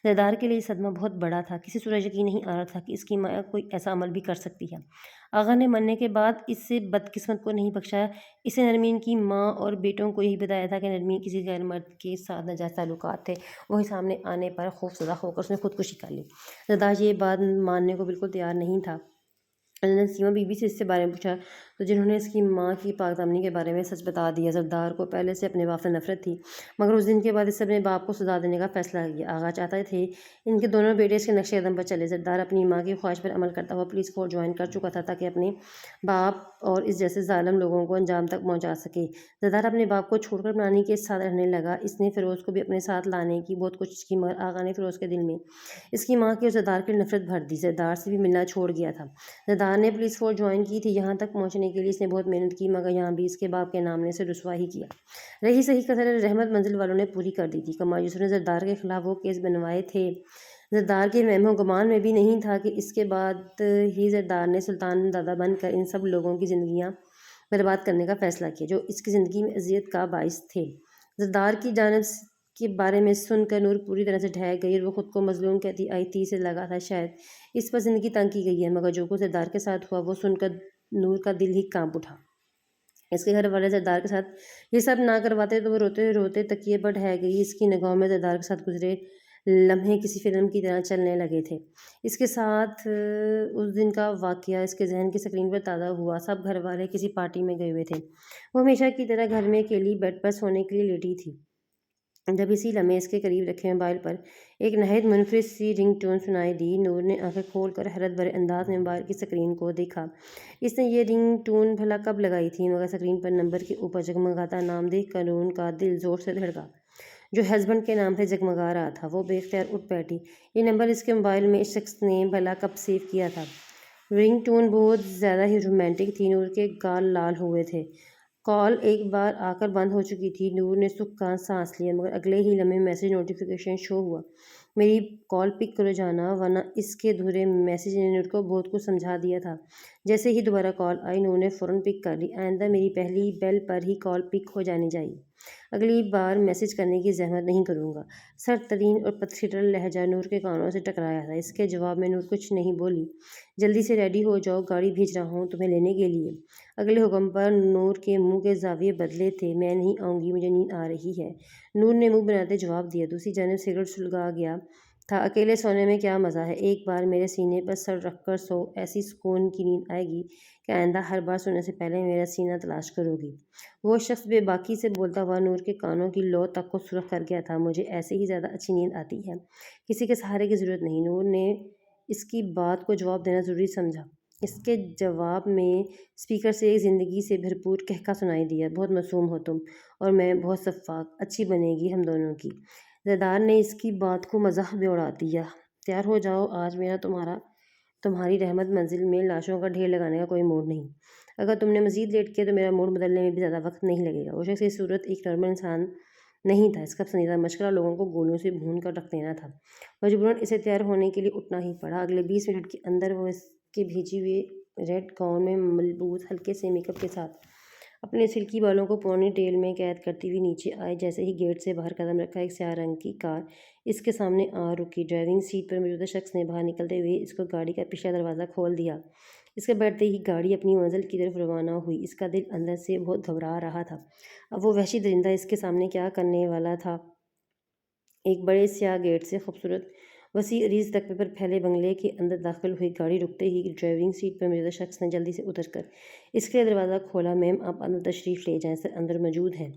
زردار کے لیے یہ صدمہ بہت بڑا تھا۔ کسی صورت یقین نہیں آ رہا تھا کہ اس کی ماں کوئی ایسا عمل بھی کر سکتی ہے۔ آغا نے مرنے کے بعد اس سے بدقسمت کو نہیں بخشا۔ اسے نرمین کی ماں اور بیٹوں کو یہی بتایا تھا کہ نرمین کسی غیر مرد کے ساتھ ناجائز تعلقات تھے۔ وہی سامنے آنے پر خوفزدہ ہو کر اس نے خودکشی کر لی۔ زردار یہ بات ماننے کو بالکل تیار نہیں تھا۔ نسیمہ بی بی سے اس بارے میں پوچھا تو جنہوں نے اس کی ماں کی پاک دامنی کے بارے میں سچ بتا دیا۔ زردار کو پہلے سے اپنے باپ سے نفرت تھی، مگر اس دن کے بعد اس نے اپنے باپ کو سزا دینے کا فیصلہ کیا۔ آغا چاہتے تھے ان کے دونوں بیٹے اس کے نقش قدم پر چلے۔ زردار اپنی ماں کی خواہش پر عمل کرتا ہوا پولیس فورس جوائن کر چکا تھا، تاکہ اپنے باپ اور اس جیسے ظالم لوگوں کو انجام تک پہنچا سکے۔ زردار اپنے باپ کو چھوڑ کر اپنی نانی کے ساتھ رہنے لگا۔ اس نے فیروز کو بھی اپنے ساتھ لانے کی بہت کوشش کی، مگر آغا نے فیروز کے دل میں اس کی ماں کی اور زردار کی نفرت بھر دی۔ زردار سے بھی ملنا چھوڑ گیا تھا۔ زردار نے پولیس فورس جوائن کی تھی۔ یہاں تک پہنچنے کے لیے اس نے بہت محنت کی، مگر یہاں بھی اس کے باپ کے نام نے اسے رسوا ہی کیا۔ رہی صحیح قدر رحمت منزل والوں نے پوری کر دی تھی۔ کمایوسوں نے زردار کے خلاف وہ کیس بنوائے تھے۔ زردار کے وہم و گمان میں بھی نہیں تھا کہ اس کے بعد ہی زردار نے سلطان دادا بن کر ان سب لوگوں کی زندگیاں برباد کرنے کا فیصلہ کیا، جو اس کی زندگی میں اذیت کا باعث تھے۔ زردار کی جانب کے بارے میں سن کر نور پوری طرح سے ڈھہ گئی اور وہ خود کو مظلوم کہتی آئی تھی۔ اسے لگا تھا شاید اس پر زندگی تنگ کی گئی ہے، مگر جو کچھ زردار کے ساتھ ہوا وہ سن کر نور کا دل ہی کانپ اٹھا۔ اس کے گھر والے زردار کے ساتھ یہ سب نہ کرواتے تو وہ روتے روتے تکیے پر ڈھہ گئی۔ اس کی نگاہوں میں زردار کے ساتھ گزرے لمحے کسی فلم کی طرح چلنے لگے تھے۔ اس کے ساتھ اس دن کا واقعہ اس کے ذہن کی سکرین پر تازہ ہوا۔ سب گھر والے کسی پارٹی میں گئے ہوئے تھے۔ وہ ہمیشہ کی طرح گھر میں اکیلی بیڈ پر سونے کے لیے لیٹی تھی، جب اسی لمحے اس کے قریب رکھے موبائل پر ایک نہایت منفرد سی رنگ ٹون سنائی دی۔ نور نے آنکھیں کھول کر حیرت بھرے انداز میں موبائل کی سکرین کو دیکھا۔ اس نے یہ رنگ ٹون بھلا کب لگائی تھی؟ مگر سکرین پر نمبر کے اوپر جگمگاتا نام دیکھ کر نور کا دل زور سے دھڑکا، جو ہسبینڈ کے نام سے جگمگا رہا تھا۔ وہ بے اختیار اٹھ بیٹھی۔ یہ نمبر اس کے موبائل میں اس شخص نے بھلا کب سیو کیا تھا؟ رنگ ٹون بہت زیادہ ہی رومانٹک تھی۔ نور کے گال لال ہوئے تھے۔ کال ایک بار آ کر بند ہو چکی تھی۔ نور نے سکھ کا سانس لیا، مگر اگلے ہی لمحے میسج نوٹیفیکیشن شو ہوا۔ میری کال پک کرو جانا، ورنہ اس کے ادھورے میسج نے نور کو بہت کچھ سمجھا دیا تھا۔ جیسے ہی دوبارہ کال آئی، نور نے فوراً پک کر لی۔ آئندہ میری پہلی بیل پر ہی کال پک ہو جانی چاہیے۔ اگلی بار میسج کرنے کی زحمت نہیں کروں گا۔ سر ترین اور پتھریلا لہجہ نور کے کانوں سے ٹکرایا تھا۔ اس کے جواب میں نور کچھ نہیں بولی۔ جلدی سے ریڈی ہو جاؤ، گاڑی بھیج رہا ہوں تمہیں لینے کے لیے۔ اگلے حکم پر نور کے منہ کے زاویے بدلے تھے۔ میں نہیں آؤں گی، مجھے نیند آ رہی ہے، نور نے منہ بناتے جواب دیا۔ دوسری جانب سگریٹ سلگا گیا تھا۔ اکیلے سونے میں کیا مزہ ہے؟ ایک بار میرے سینے پر سر رکھ کر سو، ایسی سکون کی نیند آئے گی کہ آئندہ ہر بار سونے سے پہلے میرا سینہ تلاش کرو گی۔ وہ شخص بے باکی سے بولتا ہوا نور کے کانوں کی لو تک کو سرخ کر گیا تھا۔ مجھے ایسے ہی زیادہ اچھی نیند آتی ہے، کسی کے سہارے کی ضرورت نہیں۔ نور نے اس کی بات کو جواب دینا ضروری سمجھا۔ اس کے جواب میں اسپیکر سے ایک زندگی سے بھرپور کہکا سنائی دیا، بہت معصوم ہو تم، اور میں بہت شفاف، اچھی بنے گی ہم دونوں کی۔ زردار نے اس کی بات کو مزاح میں اڑا دیا۔ تیار ہو جاؤ، آج میرا تمہاری رحمت منزل میں لاشوں کا ڈھیر لگانے کا کوئی موڈ نہیں۔ اگر تم نے مزید لیٹ کیا تو میرا موڈ بدلنے میں بھی زیادہ وقت نہیں لگے گا۔ وہ شخص کی صورت ایک نارمل انسان نہیں تھا، اس کا پسندیدہ مشغلہ لوگوں کو گولیوں سے بھون کر رکھ دینا تھا۔ مجبوراً اسے تیار ہونے کے لیے اٹھنا ہی پڑا۔ اگلے 20 منٹ کے اندر وہ اس کے بھیجے ہوئے ریڈ گاؤن میں ملبوس ہلکے سے میک اپ کے ساتھ اپنے سلکی بالوں کو پونی ٹیل میں قید کرتی ہوئی نیچے آئی۔ جیسے ہی گیٹ سے باہر قدم رکھا، ایک سیاہ رنگ کی کار اس کے سامنے آ رکی۔ ڈرائیونگ سیٹ پر موجود شخص نے باہر نکلتے ہوئے اس کو گاڑی کا پچھلا دروازہ کھول دیا۔ اس کے بیٹھتے ہی گاڑی اپنی منزل کی طرف روانہ ہوئی۔ اس کا دل اندر سے بہت گھبرا رہا تھا۔ اب وہ وحشی درندہ اس کے سامنے کیا کرنے والا تھا؟ ایک بڑے سیاہ گیٹ سے خوبصورت وسیع عریض رقبے پر پھیلے بنگلے کے اندر داخل ہوئی۔ گاڑی رکتے ہی ڈرائیونگ سیٹ پر موجود شخص نے جلدی سے اتر کر اس کے لیے دروازہ کھولا۔ میم، آپ اندر تشریف لے جائیں، سر اندر موجود ہیں،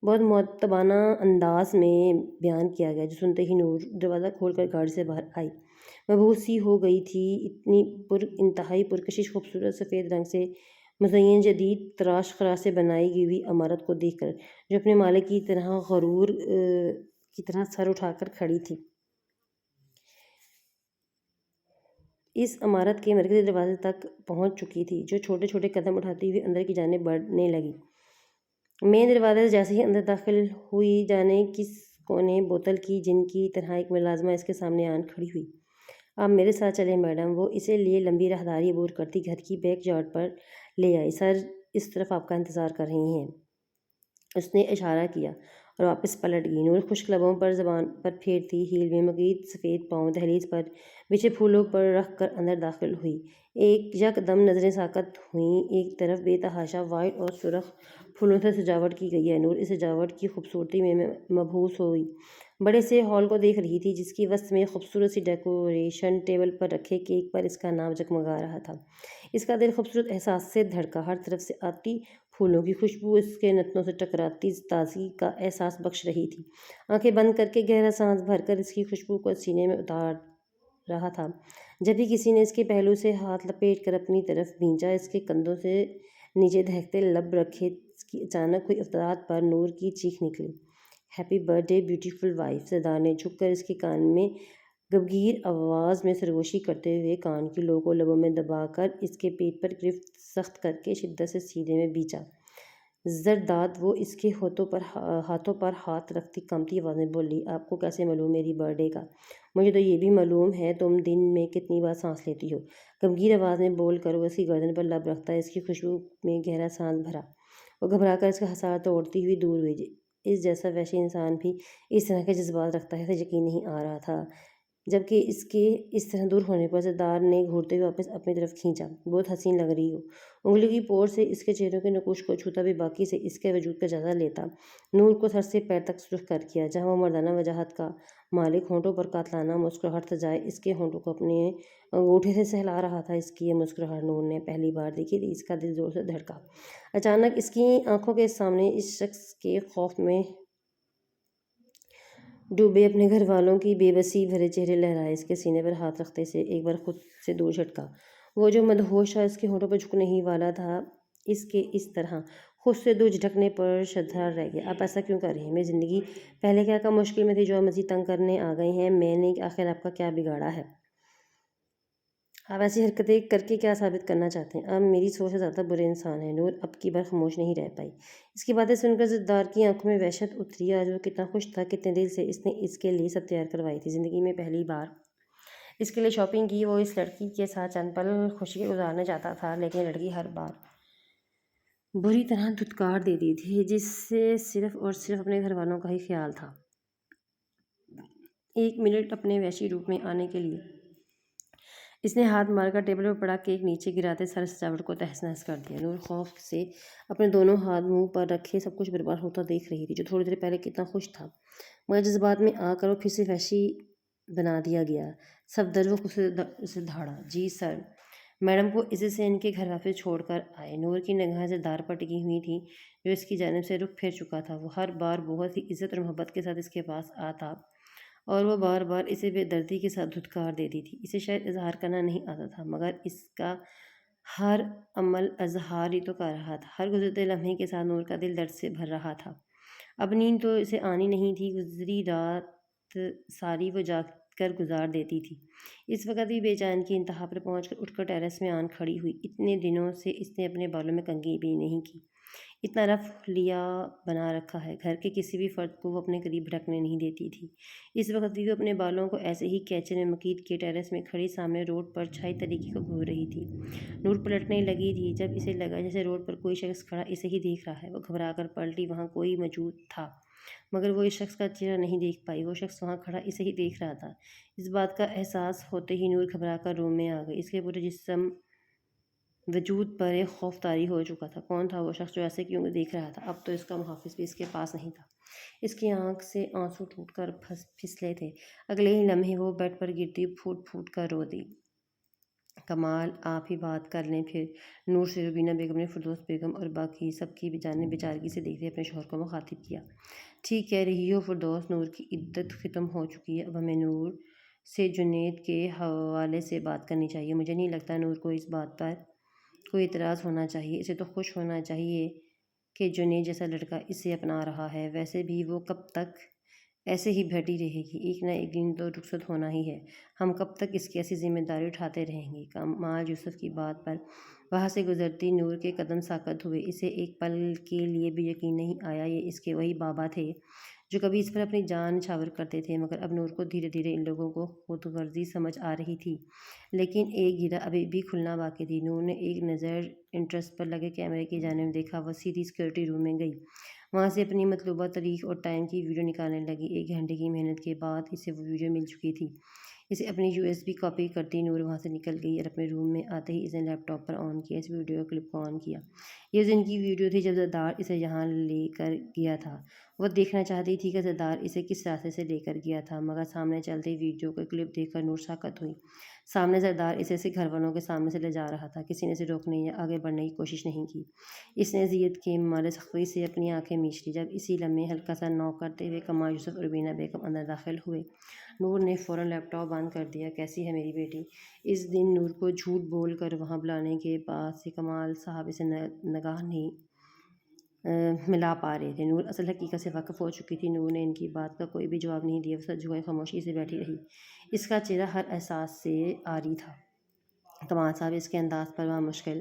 بہت مؤدبانہ انداز میں بیان کیا گیا۔ جو سنتے ہی نور دروازہ کھول کر گاڑی سے باہر آئی۔ مبہوت سی ہو گئی تھی اتنی انتہائی پرکشش خوبصورت سفید رنگ سے مزین جدید تراش خراش سے بنائی ہوئی عمارت کو دیکھ کر، جو اپنے مالک کی طرح غرور کی طرح سر اٹھا کر کھڑی تھی۔ اس عمارت کے مرکزی دروازے تک پہنچ چکی تھی، جو چھوٹے چھوٹے قدم اٹھاتی ہوئی اندر کی جانب بڑھنے لگی۔ مین دروازے سے جیسے ہی اندر داخل ہوئی، جانے کس کونے بوتل کی جن کی طرح ایک ملازمہ اس کے سامنے آن کھڑی ہوئی۔ آپ میرے ساتھ چلیں میڈم، وہ اسے لیے لمبی راہداری عبور کرتی گھر کی بیک یارڈ پر لے آئی۔ سر اس طرف آپ کا انتظار کر رہی ہیں، اس نے اشارہ کیا اور واپس پلٹ گئی۔ نور خشک لبوں پر زبان پر پھیرتی ہیل میں مقید سفید پاؤں دہلیز پر بچھے پھولوں پر رکھ کر اندر داخل ہوئی۔ ایک یک دم نظریں ساکت ہوئیں۔ ایک طرف بے تحاشا وائٹ اور سرخ پھولوں سے سجاوٹ کی گئی ہے۔ نور اس سجاوٹ کی خوبصورتی میں مبہوس ہوئی۔ بڑے سے ہال کو دیکھ رہی تھی، جس کی وسط میں خوبصورت سی ڈیکوریشن، ٹیبل پر رکھے کیک پر اس کا نام جگمگا رہا تھا۔ اس کا دل خوبصورت احساس سے دھڑکا۔ ہر طرف سے آتی پھولوں کی خوشبو اس کے نتنوں سے ٹکراتی تازگی کا احساس بخش رہی تھی۔ آنکھیں بند کر کے گہرا سانس بھر کر اس کی خوشبو کو سینے میں اتار رہا تھا، جبھی کسی نے اس کے پہلو سے ہاتھ لپیٹ کر اپنی طرف بھینچا۔ اس کے کندھوں سے نیچے دہکتے لب رکھے اس کی اچانک ہوئی افتادات پر نور کی چیخ نکلی، happy birth day beautiful wife. سردار نے جھک کر اس کے کان میں گبگیر آواز میں سرگوشی کرتے ہوئے کان کی لو کو لبوں میں دبا کر اس کے پیٹ پر گرفت سخت کر کے شدت سے سینے میں بیچا۔ زرداد وہ اس کے ہاتھوں پر ہاتھ رکھتی کانپتی آواز میں بولی، آپ کو کیسے معلوم میری برتھ ڈے کا؟ مجھے تو یہ بھی معلوم ہے تم دن میں کتنی بار سانس لیتی ہو۔ گمگیر آواز میں بول کر وہ اس کی گردن پر لب رکھتا اس کی خوشبو میں گہرا سانس بھرا۔ وہ گھبرا کر اس کا حصار توڑتی ہوئی دور ہوئی۔ اس جیسا وحشی انسان بھی اس طرح کے جذبات رکھتا ہے، اسے یقین نہیں آ رہا تھا، جبکہ اس کے اس طرح دور ہونے پر سردار نے گھورتے ہوئے واپس اپنی طرف کھینچا۔ بہت حسین لگ رہی ہو۔ انگلی کی پور سے اس کے چہرے کے نقوش کو چھوتا بھی باقی سے اس کے وجود کا جائزہ لیتا۔ نور کو سر سے پیر تک سرخ کر کیا، جہاں وہ مردانہ وجاہت کا مالک ہونٹوں پر قاتلانہ مسکراہٹ سجائے اس کے ہونٹوں کو اپنے انگوٹھے سے سہلا رہا تھا۔ اس کی یہ مسکراہٹ نور نے پہلی بار دیکھی تھی۔ اس کا دل زور سے دھڑکا۔ اچانک اس کی آنکھوں کے سامنے اس شخص کے خوف میں ڈوبے اپنے گھر والوں کی بے بسی بھرے چہرے لہرائے۔ اس کے سینے پر ہاتھ رکھتے سے ایک بار خود سے دور جھٹکا۔ وہ جو مدہوش تھا اس کے ہونٹوں پر جھکنے ہی والا تھا، اس کے اس طرح خود سے دور جھٹکنے پر شرمسار رہ گیا۔ آپ ایسا کیوں کر رہے ہیں؟ میری زندگی پہلے کیا کم مشکل میں تھی جو آپ مزید تنگ کرنے آ گئے ہیں؟ میں نے آخر آپ کا کیا بگاڑا ہے؟ آپ ایسی حرکتیں کر کے کیا ثابت کرنا چاہتے ہیں؟ آپ میری سوچ سے زیادہ برے انسان ہیں۔ نور اب کی بار خاموش نہیں رہ پائی۔ اس کی باتیں سن کر زردار کی آنکھوں میں وحشت اتری۔ آج وہ کتنا خوش تھا، کتنے دل سے اس نے اس کے لیے سب تیار کروائی تھی۔ زندگی میں پہلی بار اس کے لیے شاپنگ کی۔ وہ اس لڑکی کے ساتھ چند پل خوشی گزارنا چاہتا تھا، لیکن لڑکی ہر بار بری طرح دھتکار دیتی تھی، جس سے صرف اور صرف اپنے گھر والوں کا ہی خیال تھا۔ ایک منٹ اپنے وحشی روپ میں آنے کے لیے اس نے ہاتھ مار کر ٹیبل پر پڑا کیک نیچے گراتے سارے سجاوٹ کو تہس نہس کر دیا۔ نور خوف سے اپنے دونوں ہاتھ منہ پر رکھے سب کچھ برباد ہوتا دیکھ رہی تھی۔ جو تھوڑی دیر پہلے کتنا خوش تھا، مگر جذبات میں آ کر وہ پھر سے وحشی بنا دیا گیا۔ صفدر وہ اسے دھاڑا۔ جی سر، میڈم کو عزت سے ان کے گھر واپس چھوڑ کر آئے۔ نور کی نگاہیں زردار پر ٹکی ہوئی تھیں، جو اس کی جانب سے رخ پھیر چکا تھا۔ وہ ہر بار بہت ہی عزت اور محبت کے ساتھ اس کے پاس آتا اور وہ بار بار اسے بے دردی کے ساتھ دھتکار دیتی تھی۔ اسے شاید اظہار کرنا نہیں آتا تھا، مگر اس کا ہر عمل اظہار ہی تو کر رہا تھا۔ ہر گزرتے لمحے کے ساتھ نور کا دل درد سے بھر رہا تھا۔ اب نیند تو اسے آنی نہیں تھی۔ گزری رات ساری وہ کر گزار دیتی تھی۔ اس وقت بھی بے چین کی انتہا پر پہنچ کر اٹھ کر ٹیرس میں آن کھڑی ہوئی۔ اتنے دنوں سے اس نے اپنے بالوں میں کنگھی بھی نہیں کی، اتنا رف لیا بنا رکھا ہے، گھر کے کسی بھی فرد کو وہ اپنے قریب بھٹکنے نہیں دیتی تھی۔ اس وقت بھی وہ اپنے بالوں کو ایسے ہی کینچے میں مکید کیے ٹیرس میں کھڑی سامنے روڈ پر چھائی طریقے کو گھور رہی تھی۔ نور پلٹنے لگی تھی جب اسے لگا جیسے روڈ پر کوئی شخص کھڑا اسے ہی دیکھ رہا ہے۔ وہ گھبرا کر پلٹی، وہاں کوئی موجود تھا، مگر وہ اس شخص کا چہرہ نہیں دیکھ پائی۔ وہ شخص وہاں کھڑا اسے ہی دیکھ رہا تھا۔ اس بات کا احساس ہوتے ہی نور گھبرا کر روم میں آ گئی۔ اس کے پورے جسم وجود پر ایک خوف طاری ہو چکا تھا۔ کون تھا وہ شخص جو ایسے کیوں دیکھ رہا تھا؟ اب تو اس کا محافظ بھی اس کے پاس نہیں تھا۔ اس کی آنکھ سے آنسو ٹوٹ کر پھسلے تھے۔ اگلے ہی لمحے وہ بیڈ پر گرتی پھوٹ پھوٹ کر رو دی۔ کمال، آپ ہی بات کر لیں پھر۔ نور سے روبینہ بیگم نے فردوس بیگم اور باقی سب کی جانب بیچارگی سے دیکھتے اپنے شوہر کو مخاطب کیا۔ ٹھیک کہہ رہی ہو فردوس، نور کی عدت ختم ہو چکی ہے، اب ہمیں نور سے جنید کے حوالے سے بات کرنی چاہیے۔ مجھے نہیں لگتا نور کو اس بات پر کوئی اعتراض ہونا چاہیے، اسے تو خوش ہونا چاہیے کہ جنید جیسا لڑکا اسے اپنا رہا ہے۔ ویسے بھی وہ کب تک ایسے ہی بیٹھی رہے گی، ایک نہ ایک دن تو رخصت ہونا ہی ہے، ہم کب تک اس کی ایسی ذمہ داری اٹھاتے رہیں گے؟ کمال یوسف کی بات پر وہاں سے گزرتی نور کے قدم ساکت ہوئے۔ اسے ایک پل کے لیے بھی یقین نہیں آیا یہ اس کے وہی بابا تھے جو کبھی اس پر اپنی جان نچھاور کرتے تھے، مگر اب نور کو دھیرے دھیرے ان لوگوں کو خود غرضی سمجھ آ رہی تھی۔ لیکن ایک گرہ ابھی بھی کھلنا باقی تھی۔ نور نے ایک نظر انٹرسٹ پر لگے کیمرے کی جانب دیکھا۔ وہ سیدھی سیکورٹی روم میں گئی، وہاں سے اپنی مطلوبہ تاریخ اور ٹائم کی ویڈیو نکالنے لگی۔ 1 گھنٹے کی محنت کے بعد اسے وہ ویڈیو مل چکی تھی۔ اسے اپنی USB کاپی کرتی نور وہاں سے نکل گئی اور اپنے روم میں آتے ہی اس نے لیپ ٹاپ پر آن کیا، اس ویڈیو کلپ کو آن کیا۔ یہ اس دن کی ویڈیو تھی جب زردار اسے یہاں لے کر گیا تھا۔ وہ دیکھنا چاہتی تھی کہ زردار اسے کس راستے سے لے کر گیا تھا، مگر سامنے چلتے ویڈیو کا کلپ دیکھ کر نور ساکت ہوئی۔ سامنے زردار اسے گھر والوں کے سامنے سے لے جا رہا تھا، کسی نے اسے روکنے یا آگے بڑھنے کی کوشش نہیں کی۔ اس نے اذیت کے مارے سختی سے اپنی آنکھیں میچ لی جب اسی لمحے ہلکا سا نوک کرتے ہوئے کمال یوسف اور روبینہ بیگم اندر داخل ہوئے۔ نور نے فوراً لیپ ٹاپ بند کر دیا۔ کیسی ہے میری بیٹی؟ اس دن نور کو جھوٹ بول کر وہاں بلانے کے بعد سے کمال صاحب اسے نگاہ نہیں ملا پا رہے تھے۔ نور اصل حقیقت سے واقف ہو چکی تھی۔ نور نے ان کی بات کا کوئی بھی جواب نہیں دیا، وہ سر جھکائے خاموشی سے بیٹھی رہی۔ اس کا چہرہ ہر احساس سے عاری تھا۔ کمال صاحب اس کے انداز پر بامشکل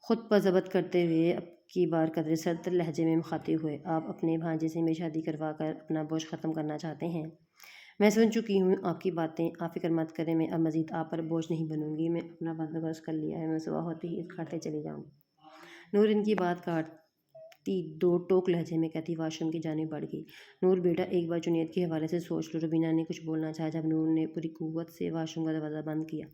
خود پر ضبط کرتے ہوئے اب کی بار قدرے سرد لہجے میں مخاطب ہوئے۔ آپ اپنے بھانجے سے میری شادی کروا کر اپنا بوجھ ختم کرنا چاہتے ہیں؟ میں سن چکی ہوں آپ کی باتیں، آپ فکر مت کریں، میں اب مزید آپ پر بوجھ نہیں بنوں گی، میں اپنا بندوبست کر لیا ہے، میں صبح ہوتے ہی اس گھر سے چلی جاؤں گی۔ نور ان کی بات کاٹتی دو ٹوک لہجے میں کہتی واش روم کی جانب بڑھ گئی۔ نور بیٹا ایک بار جنید کے حوالے سے سوچ لو۔ روبینہ نے کچھ بولنا چاہا جب نور نے پوری قوت سے واش روم کا دروازہ بند کیا۔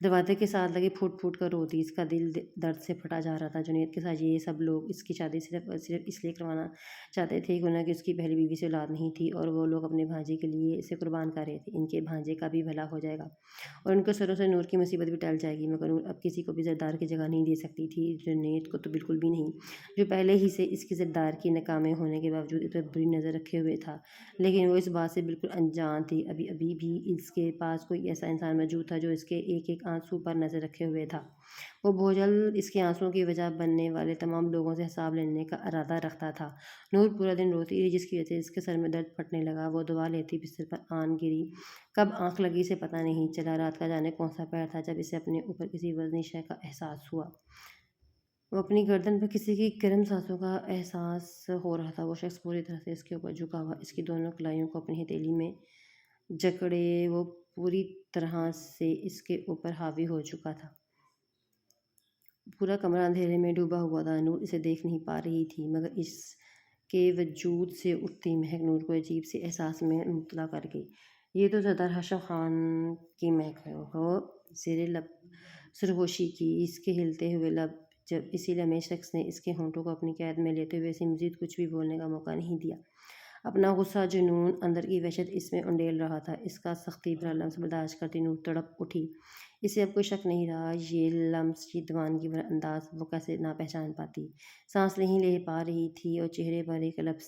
دروازے کے ساتھ لگی پھوٹ پھوٹ کر روتی، اس کا دل درد سے پھٹا جا رہا تھا۔ جنید کے ساتھ یہ سب لوگ اس کی شادی صرف اس لیے کروانا چاہتے تھے گویا کہ اس کی پہلی بیوی سے اولاد نہیں تھی اور وہ لوگ اپنے بھانجے کے لیے اسے قربان کر رہے تھے۔ ان کے بھانجے کا بھی بھلا ہو جائے گا اور ان کے سروں سے نور کی مصیبت بھی ٹل جائے گی، مگر نور اب کسی کو بھی زردار کی جگہ نہیں دے سکتی تھی، جنید کو تو بالکل بھی نہیں، جو پہلے ہی سے اس کی زردار کی ناکامے ہونے کے باوجود اس پر بری نظر رکھے ہوئے تھا۔ لیکن وہ اس بات سے بالکل انجان تھی، ابھی بھی اس کے پاس کوئی ایسا انسان موجود تھا جو اس کے ایک ایک آنسو پر نظر رکھے ہوئے تھا۔ وہ بوجھل اس کے آنسوؤں کی وجہ بننے والے تمام لوگوں سے حساب لینے کا ارادہ رکھتا تھا۔ نور پورا دن روتی رہی، جس کی وجہ سے اس کے سر میں درد پھٹنے لگا۔ وہ دعا لیتی بستر پر آن گری، کب آنکھ لگی اسے پتہ نہیں چلا۔ رات کا جانے کون سا پہر تھا جب اسے اپنے اوپر کسی وزنی شے کا احساس ہوا۔ وہ اپنی گردن پر کسی کی گرم سانسوں کا احساس ہو رہا تھا۔ وہ شخص پوری طرح سے اس کے اوپر جھکا ہوا، اس کی دونوں کلائیوں کو اپنی ہتھیلی میں جکڑے وہ پوری طرح سے اس کے اوپر حاوی ہو چکا تھا۔ پورا کمرہ اندھیرے میں ڈوبا ہوا تھا۔ نور اسے دیکھ نہیں پا رہی تھی، مگر اس کے وجود سے اٹھتی مہک نور کو عجیب سے احساس میں مبتلا کر گئی۔ یہ تو سردار ہاشم خان کی مہک ہے۔ وہ زیر لب سرگوشی کی، اس کے ہلتے ہوئے لب، جب اسی لمحے شخص نے اس کے ہونٹوں کو اپنی قید میں لیتے ہوئے اسے مزید کچھ بھی بولنے کا موقع نہیں دیا۔ اپنا غصہ، جنون، اندر کی وحشت اس میں انڈیل رہا تھا۔ اس کا سختی بھرا لمس برداشت کرتی نور تڑپ اٹھی۔ اسے اب کوئی شک نہیں رہا، یہ لمس، یہ دیوانگی بھرا انداز وہ کیسے نہ پہچان پاتی۔ سانس نہیں لے پا رہی تھی اور چہرے پر ایک لبس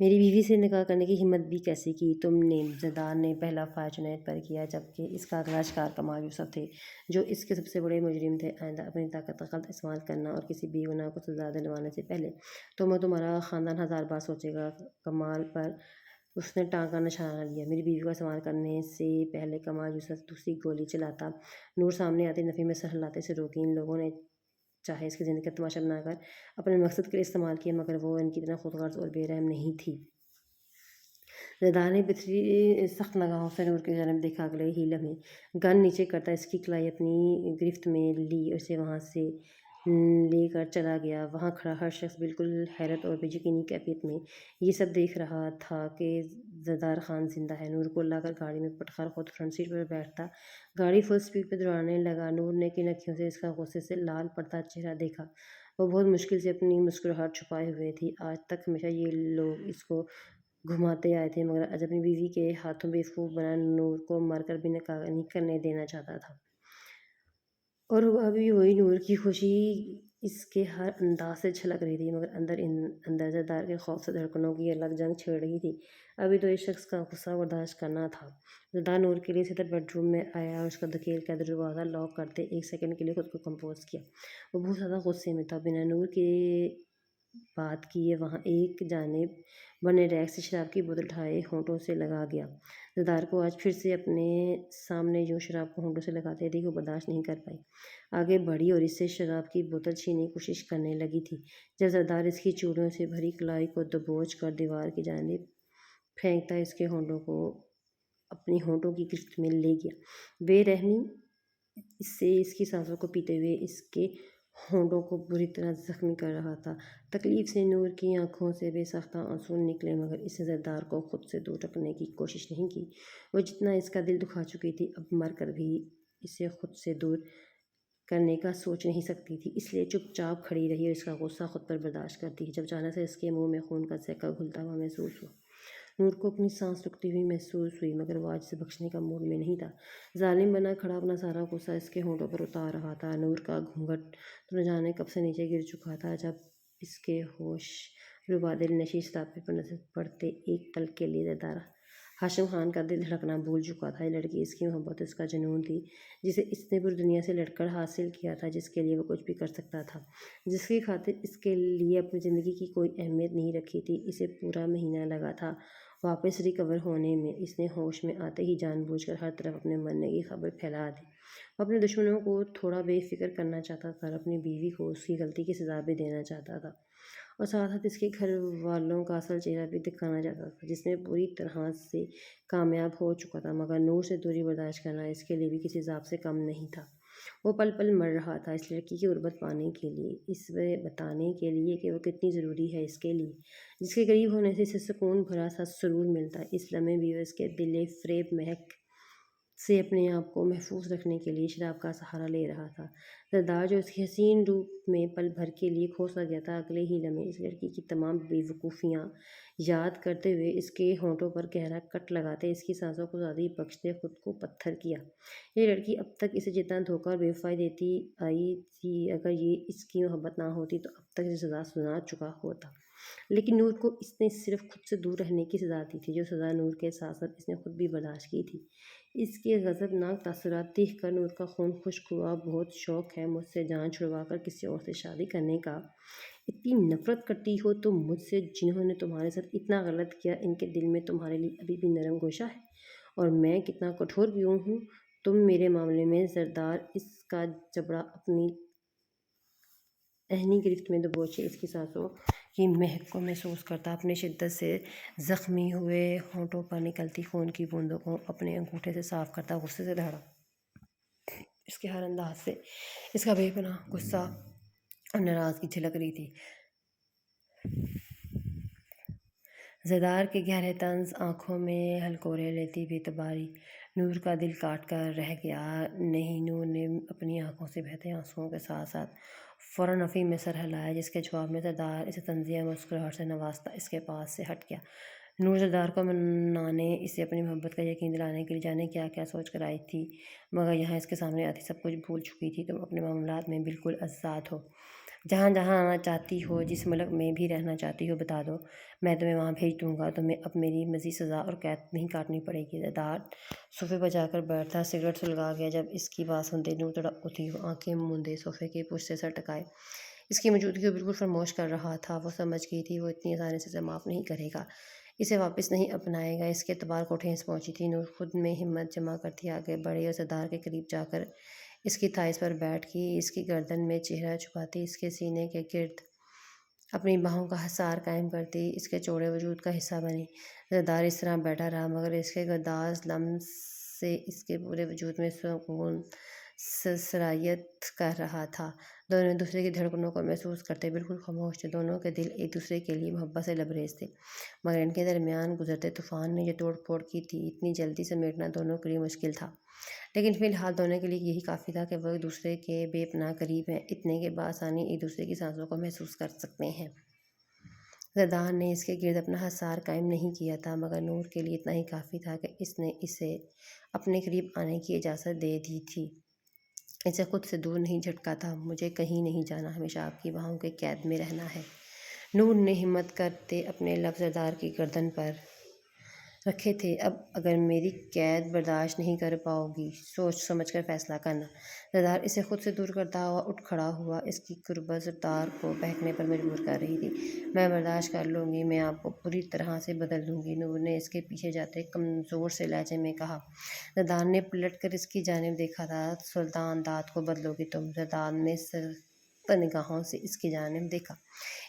میری بیوی سے نکاح کرنے کی ہمت بھی کیسے کی تم نے؟ زردار نے پہلا فائر جنید پر کیا، جبکہ اس کا اگلا شکار کمال یوسف تھے، جو اس کے سب سے بڑے مجرم تھے۔ آئندہ اپنی طاقت کا غلط استعمال کرنا اور کسی بے گناہ کو سزا دلوانے سے پہلے تمہارا خاندان 1000 بار سوچے گا۔ کمال پر اس نے ٹانگ کا نشانہ لیا۔ میری بیوی کو استعمال کرنے سے پہلے کمال یوسف دوسری گولی چلاتا۔ نور سامنے آتے نفی میں سر ہلاتے سے روکی۔ ان لوگوں نے چاہے اس کی زندگی کا تماشا بنا کر اپنے مقصد کے لیے استعمال کیا، مگر وہ ان کی طرح خود غرض اور بے رحم نہیں تھی۔ زردار نے بتری سخت نگاہوں سے نور کی جانب دیکھا۔ اگلے ہی لمحے گن نیچے کرتا اس کی کلائی اپنی گرفت میں لی اور اسے وہاں سے لے کر چلا گیا۔ وہاں کھڑا ہر شخص بالکل حیرت اور بے یقینی کیفیت میں یہ سب دیکھ رہا تھا کہ زردار خان زندہ ہے۔ نور کو لا کر گاڑی میں پٹخ کر خود فرنٹ سیٹ پر بیٹھتا گاڑی فل سپیڈ پہ دوڑانے لگا۔ نور نے کن اکھیوں سے اس کا غصے سے لال پڑتا چہرہ دیکھا۔ وہ بہت مشکل سے اپنی مسکراہٹ چھپائے ہوئے تھی۔ آج تک ہمیشہ یہ لوگ اس کو گھماتے آئے تھے، مگر آج اپنی بیوی کے ہاتھوں بیوقوف بنا نور کو مر کر بھی نکاح نہیں کرنے دینا چاہتا تھا۔ اور ہوا بھی وہی۔ نور کی خوشی اس کے ہر انداز سے چھلک رہی تھی، مگر اندر زردار کے خوف سے دھڑکنوں کی الگ جنگ چھڑ رہی تھی۔ ابھی تو اس شخص کا غصہ برداشت کرنا تھا۔ زردار نور کے لیے سیدھا بیڈ روم میں آیا اور اس کا دھکیل کر دروازہ لاک کرتے ایک سیکنڈ کے لیے خود کو کمپوز کیا۔ وہ بہت زیادہ غصے میں تھا۔ بنا نور کے بات کیے وہاں ایک جانب بنے ریک سے شراب کی بوتل اٹھائے ہونٹوں سے لگا گیا۔ زردار کو آج پھر سے اپنے سامنے یوں شراب کو ہونٹوں سے لگاتے دیکھ وہ برداشت نہیں کر پائی۔ آگے بڑھی اور اس سے شراب کی بوتل چھیننے کی کوشش کرنے لگی تھی، جب زردار اس کی چوڑیوں سے بھری کلائی کو دبوچ کر دیوار کی جانب پھینکتا اس کے ہونٹوں کو اپنی ہونٹوں کی گرفت میں لے گیا۔ بے رحمی سے اس کی سانسوں کو پیتے ہوئے اس کے ہونٹوں کو بری طرح زخمی کر رہا تھا۔ تکلیف سے نور کی آنکھوں سے بے ساختہ آنسو نکلے، مگر اس نے زردار کو خود سے دور رکھنے کی کوشش نہیں کی۔ وہ جتنا اس کا دل دکھا چکی تھی، اب مر کر بھی اسے خود سے دور کرنے کا سوچ نہیں سکتی تھی، اس لیے چپ چاپ کھڑی رہی اور اس کا غصہ خود پر برداشت کرتی، جب اچانک سے اس کے منہ میں خون کا سیکہ گھلتا ہوا محسوس ہوا۔ نور کو اپنی سانس رکتی ہوئی محسوس ہوئی، مگر وہ آج اسے بخشنے کا موڈ میں نہیں تھا۔ ظالم بنا کھڑا اپنا سارا غصہ اس کے ہونٹوں پر اتار رہا تھا۔ نور کا گھونگھٹ تو نہ جانے کب سے نیچے گر چکا تھا، جب اس کے ہوش ربا دل نشیں صافی پر نظر پڑتے ایک پل کے لیے زردار ہاشم خان کا دل دھڑکنا بھول چکا تھا۔ یہ لڑکی اس کی محبت، اس کا جنون تھی، جسے اس نے پوری دنیا سے لڑ کر حاصل کیا تھا، جس کے لیے وہ کچھ بھی کر سکتا تھا، جس کی خاطر اس کے لیے اپنی زندگی کی کوئی اہمیت نہیں رکھی تھی۔ اسے پورا مہینہ لگا تھا واپس ریکور ہونے میں۔ اس نے ہوش میں آتے ہی جان بوجھ کر ہر طرف اپنے مرنے کی خبر پھیلا دی۔ وہ اپنے دشمنوں کو تھوڑا بے فکر کرنا چاہتا تھا اور اپنی بیوی کو اس کی غلطی کی سزا بھی دینا چاہتا تھا، اور ساتھ ساتھ اس کے گھر والوں کا اصل چہرہ بھی دکھانا چاہتا تھا، جس میں پوری طرح سے کامیاب ہو چکا تھا۔ مگر نور سے دوری برداشت کرنا اس کے لیے بھی کسی ضابطے سے کم نہیں تھا۔ وہ پل پل مر رہا تھا اس لڑکی کی غربت پانے کے لیے، اسے بتانے کے لیے کہ وہ کتنی ضروری ہے اس کے لیے، جس کے قریب ہونے سے اسے سکون بھرا سا سرور ملتا۔ اس لمحے بھی وہ اس کے دل فریب مہک سے اپنے آپ کو محفوظ رکھنے کے لیے شراب کا سہارا لے رہا تھا۔ زردار جو اس کے حسین روپ میں پل بھر کے لیے کھو سا گیا تھا، اگلے ہی لمحے اس لڑکی کی تمام بے وقوفیاں یاد کرتے ہوئے اس کے ہونٹوں پر گہرا کٹ لگاتے، اس کی سانسوں کو آزادی بخشتے خود کو پتھر کیا۔ یہ لڑکی اب تک اسے جتنا دھوکہ اور بے وفائی دیتی آئی تھی، اگر یہ اس کی محبت نہ ہوتی تو اب تک اسے سزا سنا چکا ہوتا، لیکن نور کو اس نے صرف خود سے دور رہنے کی سزا دی تھی، جو سزا نور کے ساتھ ساتھ اس نے خود بھی برداشت کی تھی۔ اس کے غضبناک تاثرات دیکھ کر نور کا خون خشک ہوا۔ بہت شوق ہے مجھ سے جان چھڑوا کر کسی اور سے شادی کرنے کا؟ اتنی نفرت کرتی ہو تم مجھ سے؟ جنہوں نے تمہارے ساتھ اتنا غلط کیا، ان کے دل میں تمہارے لیے ابھی بھی نرم گوشہ ہے؟ اور میں کتنا کٹھور کیوں ہوں تم میرے معاملے میں؟ زردار اس کا جبڑا اپنی ذہنی گرفت میں دبوچے اس کی سانسوں کی مہک کو محسوس کرتا، اپنے شدت سے زخمی ہوئے ہونٹوں پر نکلتی خون کی بوندوں کو اپنے انگوٹھے سے صاف کرتا غصے سے دہڑا۔ اس کے ہر انداز سے اس کا بے پناہ غصہ اور ناراضگی جھلک رہی تھی۔ زردار کے گہرے طنز آنکھوں میں ہلکورے لیتی بے اعتباری نور کا دل کاٹ کر رہ گیا۔ نہیں، نور نے اپنی آنکھوں سے بہتے آنسوؤں کے ساتھ ساتھ فوراً نفی میں سر ہلایا، جس کے جواب میں زردار اسے طنزیہ مسکراہٹ سے نوازتا اس کے پاس سے ہٹ گیا۔ نور زردار کو منانے، اسے اپنی محبت کا یقین دلانے کے لیے جانے کیا کیا سوچ کر آئی تھی، مگر یہاں اس کے سامنے آتی سب کچھ بھول چکی تھی۔ تم اپنے معاملات میں بالکل آزاد ہو، جہاں جہاں آنا چاہتی ہو، جس ملک میں بھی رہنا چاہتی ہو بتا دو، میں تمہیں وہاں بھیج دوں گا، تمہیں اب میری مزید سزا اور قید نہیں کاٹنی پڑے گی۔ زردار صوفے پر جا کر بیٹھا، سگریٹ سلگا گیا۔ جب اس کی بات سنتے نور تڑپ اٹھی، وہ آنکھیں موندے صوفے کے پشت سے سر ٹکائے اس کی موجودگی کو بالکل فراموش کر رہا تھا۔ وہ سمجھ گئی تھی وہ اتنی آسانی سے اسے معاف نہیں کرے گا، اسے واپس نہیں اپنائے گا۔ اس کے اعتبار کو ٹھیس پہنچی تھی۔ نور خود میں ہمت جمع کرتی آگے بڑھی اور سردار کے قریب جا کر اس کی تھائس پر بیٹھ گئی، اس کی گردن میں چہرہ چھپاتی، اس کے سینے کے گرد اپنی باہوں کا حصار قائم کرتی، اس کے چوڑے وجود کا حصہ بنی۔ زردار اس طرح بیٹھا رہا، مگر اس کے گداز لمس سے اس کے پورے وجود میں سکون سرایت کر رہا تھا۔ دونوں ایک دوسرے کی دھڑکنوں کو محسوس کرتے بالکل خاموش تھے۔ دونوں کے دل ایک دوسرے کے لیے محبت سے لبریز تھے، مگر ان کے درمیان گزرتے طوفان نے جو توڑ پھوڑ کی تھی، اتنی جلدی سمیٹنا دونوں کے لیے مشکل تھا۔ لیکن فی الحال دونوں کے لیے یہی کافی تھا کہ وہ ایک دوسرے کے بے پناہ قریب ہیں، اتنے کہ بآسانی ایک دوسرے کی سانسوں کو محسوس کر سکتے ہیں۔ زردار نے اس کے گرد اپنا حصار قائم نہیں کیا تھا، مگر نور کے لیے اتنا ہی کافی تھا کہ اس نے اسے اپنے قریب آنے کی اجازت دے دی تھی، اسے خود سے دور نہیں جھٹکا تھا۔ مجھے کہیں نہیں جانا، ہمیشہ آپ کی باہوں کے قید میں رہنا ہے۔ نور نے ہمت کرتے اپنے لب زردار کی گردن پر رکھے تھے۔ اب اگر میری قید برداشت نہیں کر پاؤ گی، سوچ سمجھ کر فیصلہ کرنا۔ زردار اسے خود سے دور کرتا ہوا اٹھ کھڑا ہوا، اس کی قربت زردار کو بہکنے پر مجبور کر رہی تھی۔ میں برداشت کر لوں گی، میں آپ کو پوری طرح سے بدل دوں گی، نور نے اس کے پیچھے جاتے کمزور سے لہجے میں کہا۔ زردار نے پلٹ کر اس کی جانب دیکھا تھا۔ سلطان داد کو بدلو گی تم؟ زردار نے سخت نگاہوں سے اس کی جانب دیکھا،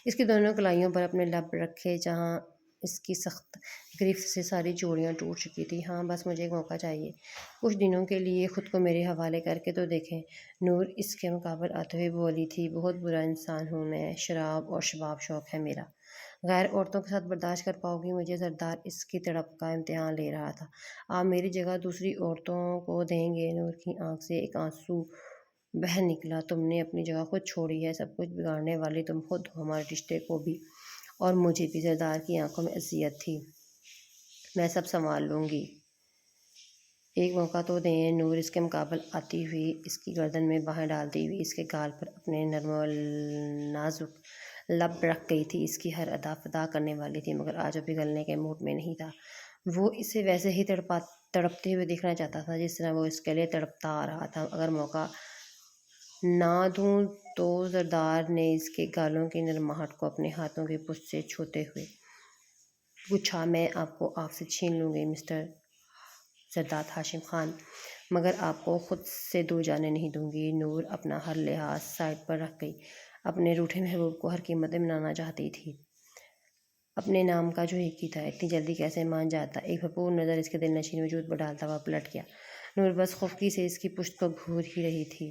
اس کی دونوں کلائیوں پر اپنے لب رکھے جہاں اس کی سخت گرفت سے ساری چوڑیاں ٹوٹ چکی تھیں۔ ہاں بس مجھے ایک موقع چاہیے، کچھ دنوں کے لیے خود کو میرے حوالے کر کے تو دیکھیں۔ نور اس کے مقابل آتے ہوئے بولی تھی، بہت برا انسان ہوں میں، شراب اور شباب شوق ہے میرا، غیر عورتوں کے ساتھ برداشت کر پاؤ گی مجھے؟ زردار اس کی تڑپ کا امتحان لے رہا تھا۔ آپ میری جگہ دوسری عورتوں کو دیں گے؟ نور کی آنکھ سے ایک آنسو بہہ نکلا۔ تم نے اپنی جگہ خود چھوڑی ہے، سب کچھ بگاڑنے والی تم خود ہو، ہمارے رشتے کو بھی اور مجھے بھی۔ زردار کی آنکھوں میں عصیت تھی۔ میں سب سنبھال لوں گی، ایک موقع تو دیں۔ نور اس کے مقابل آتی ہوئی اس کی گردن میں باہیں ڈالتی ہوئی اس کے گال پر اپنے نرم و نازک لب رکھ گئی تھی۔ اس کی ہر ادا فدا کرنے والی تھی، مگر آج وہ پگھلنے کے موڈ میں نہیں تھا۔ وہ اسے ویسے ہی تڑپتے ہوئے دیکھنا چاہتا تھا جس طرح وہ اس کے لیے تڑپتا آ رہا تھا۔ اگر موقع نہ دوں تو؟ زردار نے اس کے گالوں کی نرماہٹ کو اپنے ہاتھوں کی پشت سے چھوتے ہوئے پوچھا۔ میں آپ کو آپ سے چھین لوں گی مسٹر زرداد ہاشم خان، مگر آپ کو خود سے دور جانے نہیں دوں گی۔ نور اپنا ہر لحاظ سائڈ پر رکھ گئی، اپنے روٹھے محبوب کو ہر قیمت میں منانا چاہتی تھی۔ اپنے نام کا جو ایک ہی تھا، اتنی جلدی کیسے مان جاتا؟ ایک بھرپور نظر اس کے دل نشین وجود پر ڈالتا ہوا پلٹ گیا۔ نور بس خفگی سے اس کی پشت کو گھور ہی رہی تھی،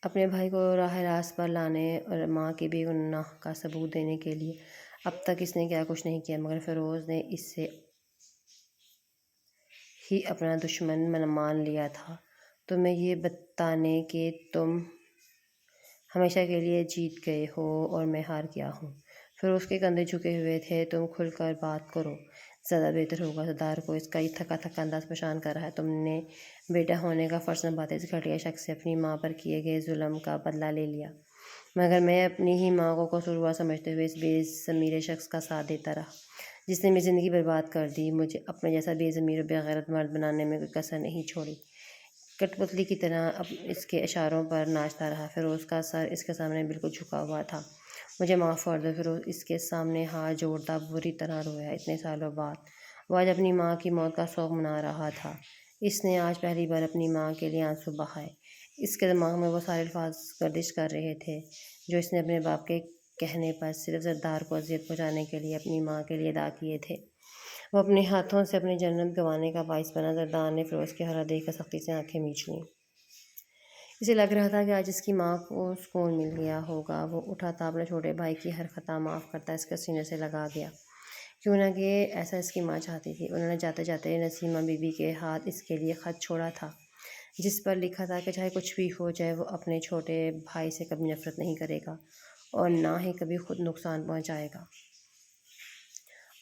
اپنے بھائی کو راہ راست پر لانے اور ماں کی بے گناہ کا ثبوت دینے کے لیے۔ اب تک اس نے کیا کچھ نہیں کیا، مگر فیروز نے اسے ہی اپنا دشمن مان لیا تھا۔ تمہیں یہ بتانے کہ تم ہمیشہ کے لیے جیت گئے ہو اور میں ہار گیا ہوں۔ فیروز کے کندھے جھکے ہوئے تھے۔ تم کھل کر بات کرو، زیادہ بہتر ہوگا۔ زردار کو اس کا یہ تھکا تھکا انداز پریشان کر رہا ہے۔ تم نے بیٹا ہونے کا فرض نبھاتے اس گھٹیا شخص سے اپنی ماں پر کیے گئے ظلم کا بدلہ لے لیا، مگر میں اپنی ہی ماں کو قصوروار سمجھتے ہوئے اس بے ضمیر شخص کا ساتھ دیتا رہا جس نے میری زندگی برباد کر دی۔ مجھے اپنے جیسا بے ضمیر و بے غیرت مرد بنانے میں کوئی کسر نہیں چھوڑی۔ کٹ پتلی کی طرح اب اس کے اشاروں پر ناچتا رہا۔ فیروز کا سر اس کے سامنے بالکل جھکا ہوا تھا۔ مجھے معاف کر دو۔ فیروز اس کے سامنے ہاتھ جوڑتا بری طرح رویا۔ اتنے سالوں بعد وہ آج اپنی ماں کی موت کا سوگ منا رہا تھا۔ اس نے آج پہلی بار اپنی ماں کے لیے آنسو بہائے۔ اس کے دماغ میں وہ سارے الفاظ گردش کر رہے تھے جو اس نے اپنے باپ کے کہنے پر صرف زردار کو اذیت پہنچانے کے لیے اپنی ماں کے لیے ادا کیے تھے۔ وہ اپنے ہاتھوں سے اپنی جنت گنوانے کا باعث بنا۔ زردار نے فیروز کی حالت دیکھ کر سختی سے آنکھیں مینچ لیں۔ اسے لگ رہا تھا کہ آج اس کی ماں کو سکون مل گیا ہوگا۔ وہ اٹھا تھا، اپنے چھوٹے بھائی کی ہر خطا معاف کرتا اس کے سینے سے لگا گیا، کیوں نہ کہ ایسا اس کی ماں چاہتی تھی۔ انہوں نے جاتے جاتے نسیمہ بی بی کے ہاتھ اس کے لیے خط چھوڑا تھا جس پر لکھا تھا کہ چاہے کچھ بھی ہو جائے وہ اپنے چھوٹے بھائی سے کبھی نفرت نہیں کرے گا اور نہ ہی کبھی خود نقصان پہنچائے گا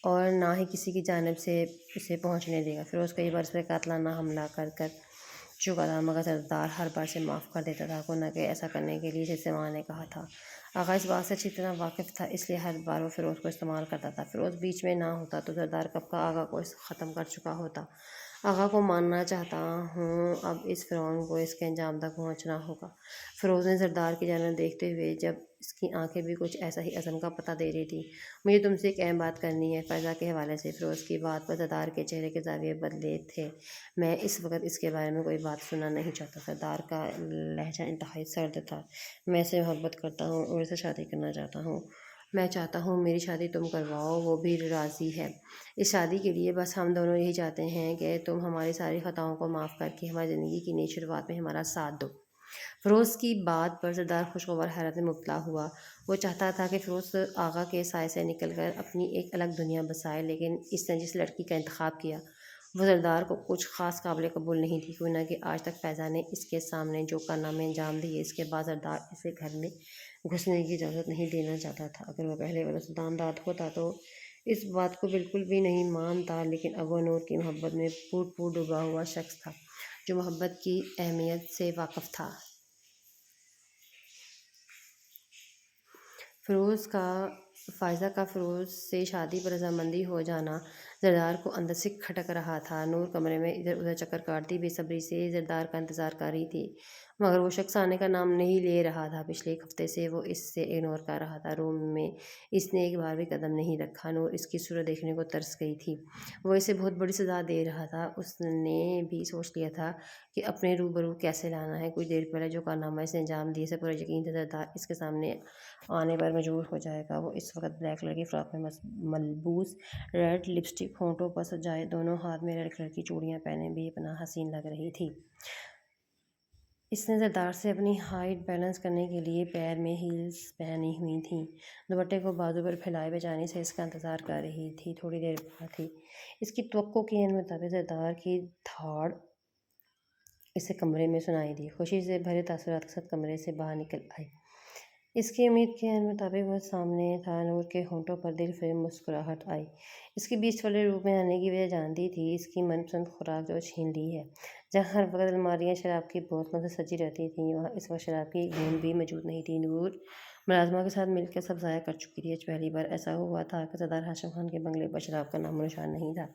اور نہ ہی کسی کی جانب سے اسے پہنچنے دے گا۔ فیروز کئی بار اس پر قاتلانہ حملہ کر چکا تھا، مگر سردار ہر بار سے معاف کر دیتا تھا، نہ کہ ایسا کرنے کے لیے جیسے ماں نے کہا تھا۔ آغا اس بات سے اچھی طرح واقف تھا، اس لیے ہر بار وہ فیروز کو استعمال کرتا تھا۔ فیروز بیچ میں نہ ہوتا تو سردار کب کا آغا کو ختم کر چکا ہوتا۔ آغا کو ماننا چاہتا ہوں، اب اس فرعون کو اس کے انجام تک پہنچنا ہوگا۔ فیروز نے سردار کی جانب دیکھتے ہوئے، جب اس کی آنکھیں بھی کچھ ایسا ہی عزم کا پتہ دے رہی تھیں، مجھے تم سے ایک اہم بات کرنی ہے۔ فائزہ کے حوالے سے فیروز کی بات پر سردار کے چہرے کے زاویے بدلے تھے۔ میں اس وقت اس کے بارے میں کوئی بات سننا نہیں چاہتا۔ سردار کا لہجہ انتہائی سرد تھا۔ میں اسے محبت کرتا ہوں اور اسے شادی کرنا چاہتا ہوں۔ میں چاہتا ہوں میری شادی تم کرواؤ، وہ بھی راضی ہے۔ اس شادی کے لیے بس ہم دونوں یہی چاہتے ہیں کہ تم ہماری ساری خطاؤں کو معاف کر کے ہماری زندگی کی نئی شروعات میں ہمارا ساتھ دو۔ فیروز کی بات پر سردار خوشگوار حیرت میں مبتلا ہوا۔ وہ چاہتا تھا کہ فیروز آغا کے سائے سے نکل کر اپنی ایک الگ دنیا بسائے، لیکن اس نے جس لڑکی کا انتخاب کیا وہ سردار کو کچھ خاص قابل قبول نہیں تھی، کیوں نہ کہ آج تک فائزہ نے اس کے سامنے جو کارنامے انجام دیے، اس کے بعد سردار اسے گھر میں گھسنے کی اجازت نہیں دینا چاہتا تھا۔ اگر وہ پہلے والا سلطان داد ہوتا تو اس بات کو بالکل بھی نہیں مانتا، لیکن اب وہ نور کی محبت میں پھوٹ پھوٹ ڈوبا ہوا شخص تھا، جو محبت کی اہمیت سے واقف تھا۔ فائزہ کا فیروز سے شادی پر رضامندی ہو جانا زردار کو اندر سے کھٹک رہا تھا۔ نور کمرے میں ادھر ادھر چکر کاٹتی بے صبری سے زردار کا انتظار کر رہی تھی، مگر وہ شخص آنے کا نام نہیں لے رہا تھا۔ پچھلے ایک ہفتے سے وہ اس سے اگنور کر رہا تھا۔ روم میں اس نے ایک بار بھی قدم نہیں رکھا۔ نور اس کی صورت دیکھنے کو ترس گئی تھی۔ وہ اسے بہت بڑی سزا دے رہا تھا۔ اس نے بھی سوچ لیا تھا کہ اپنے روبرو کیسے لانا ہے۔ کچھ دیر پہلے جو کارنامہ اس نے انجام دیے سے پورا یقین تھا زردار اس کے سامنے آنے پر مجبور ہو جائے گا۔ وہ اس وقت بلیک کلر کی فراک میں ملبوس، ریڈ لپسٹک ہونٹوں پر سجائے، دونوں ہاتھ میں ریڈ کلر کی چوڑیاں پہنے بے پناہ حسین لگ رہی تھی۔ اس نے زردار سے اپنی ہائٹ بیلنس کرنے کے لیے پیر میں ہیلز پہنی ہوئی تھیں۔ دوپٹے کو بازو پر پھیلائے بےچینی سے اس کا انتظار کر رہی تھی۔ تھوڑی دیر بعد ہی اس کی توقع کے مطابق زردار کی دھاڑ اسے کمرے میں سنائی دی۔ خوشی سے بھرے تاثرات کے ساتھ کمرے سے باہر نکل آئی۔ اس کی امید کے مطابق وہ سامنے تھا۔ نور کے ہونٹوں پر دل فریب مسکراہٹ آئی۔ اس کے بیچ والے روم میں آنے کی وجہ جانتی تھی، اس کی من پسند خوراک جو چھین لی ہے۔ جہاں ہر وقت الماریاں شراب کی بوتلوں سے سجی رہتی تھیں، وہاں اس وقت شراب کی ایک بوند بھی موجود نہیں تھی۔ نور ملازمہ کے ساتھ مل کر سب ضائع کر چکی تھی۔ آج پہلی بار ایسا ہوا تھا کہ سردار ہاشم خان کے بنگلے پر شراب کا نام و نشان نہیں تھا۔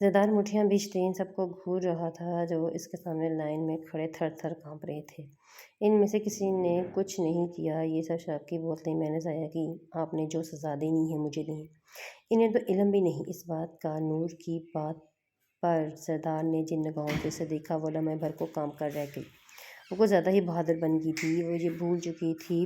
زردار مٹھیاں بیچتے ان سب کو گھور رہا تھا جو اس کے سامنے لائن میں کھڑے تھر تھر کانپ رہے تھے۔ ان میں سے کسی نے کچھ نہیں کیا، یہ سب شراب کی بوتلیں میں نے ضائع کی، آپ نے جو سزا دینی ہے مجھے دیں۔ انہیں تو علم بھی نہیں اس بات کا۔ نور کی بات پر زردار نے جن نگاہوں سے اسے دیکھا وہ لمحے بھر کو کام کر رہ گئی۔ وہ کچھ زیادہ ہی بہادر بن گئی تھی۔ وہ یہ بھول چکی تھی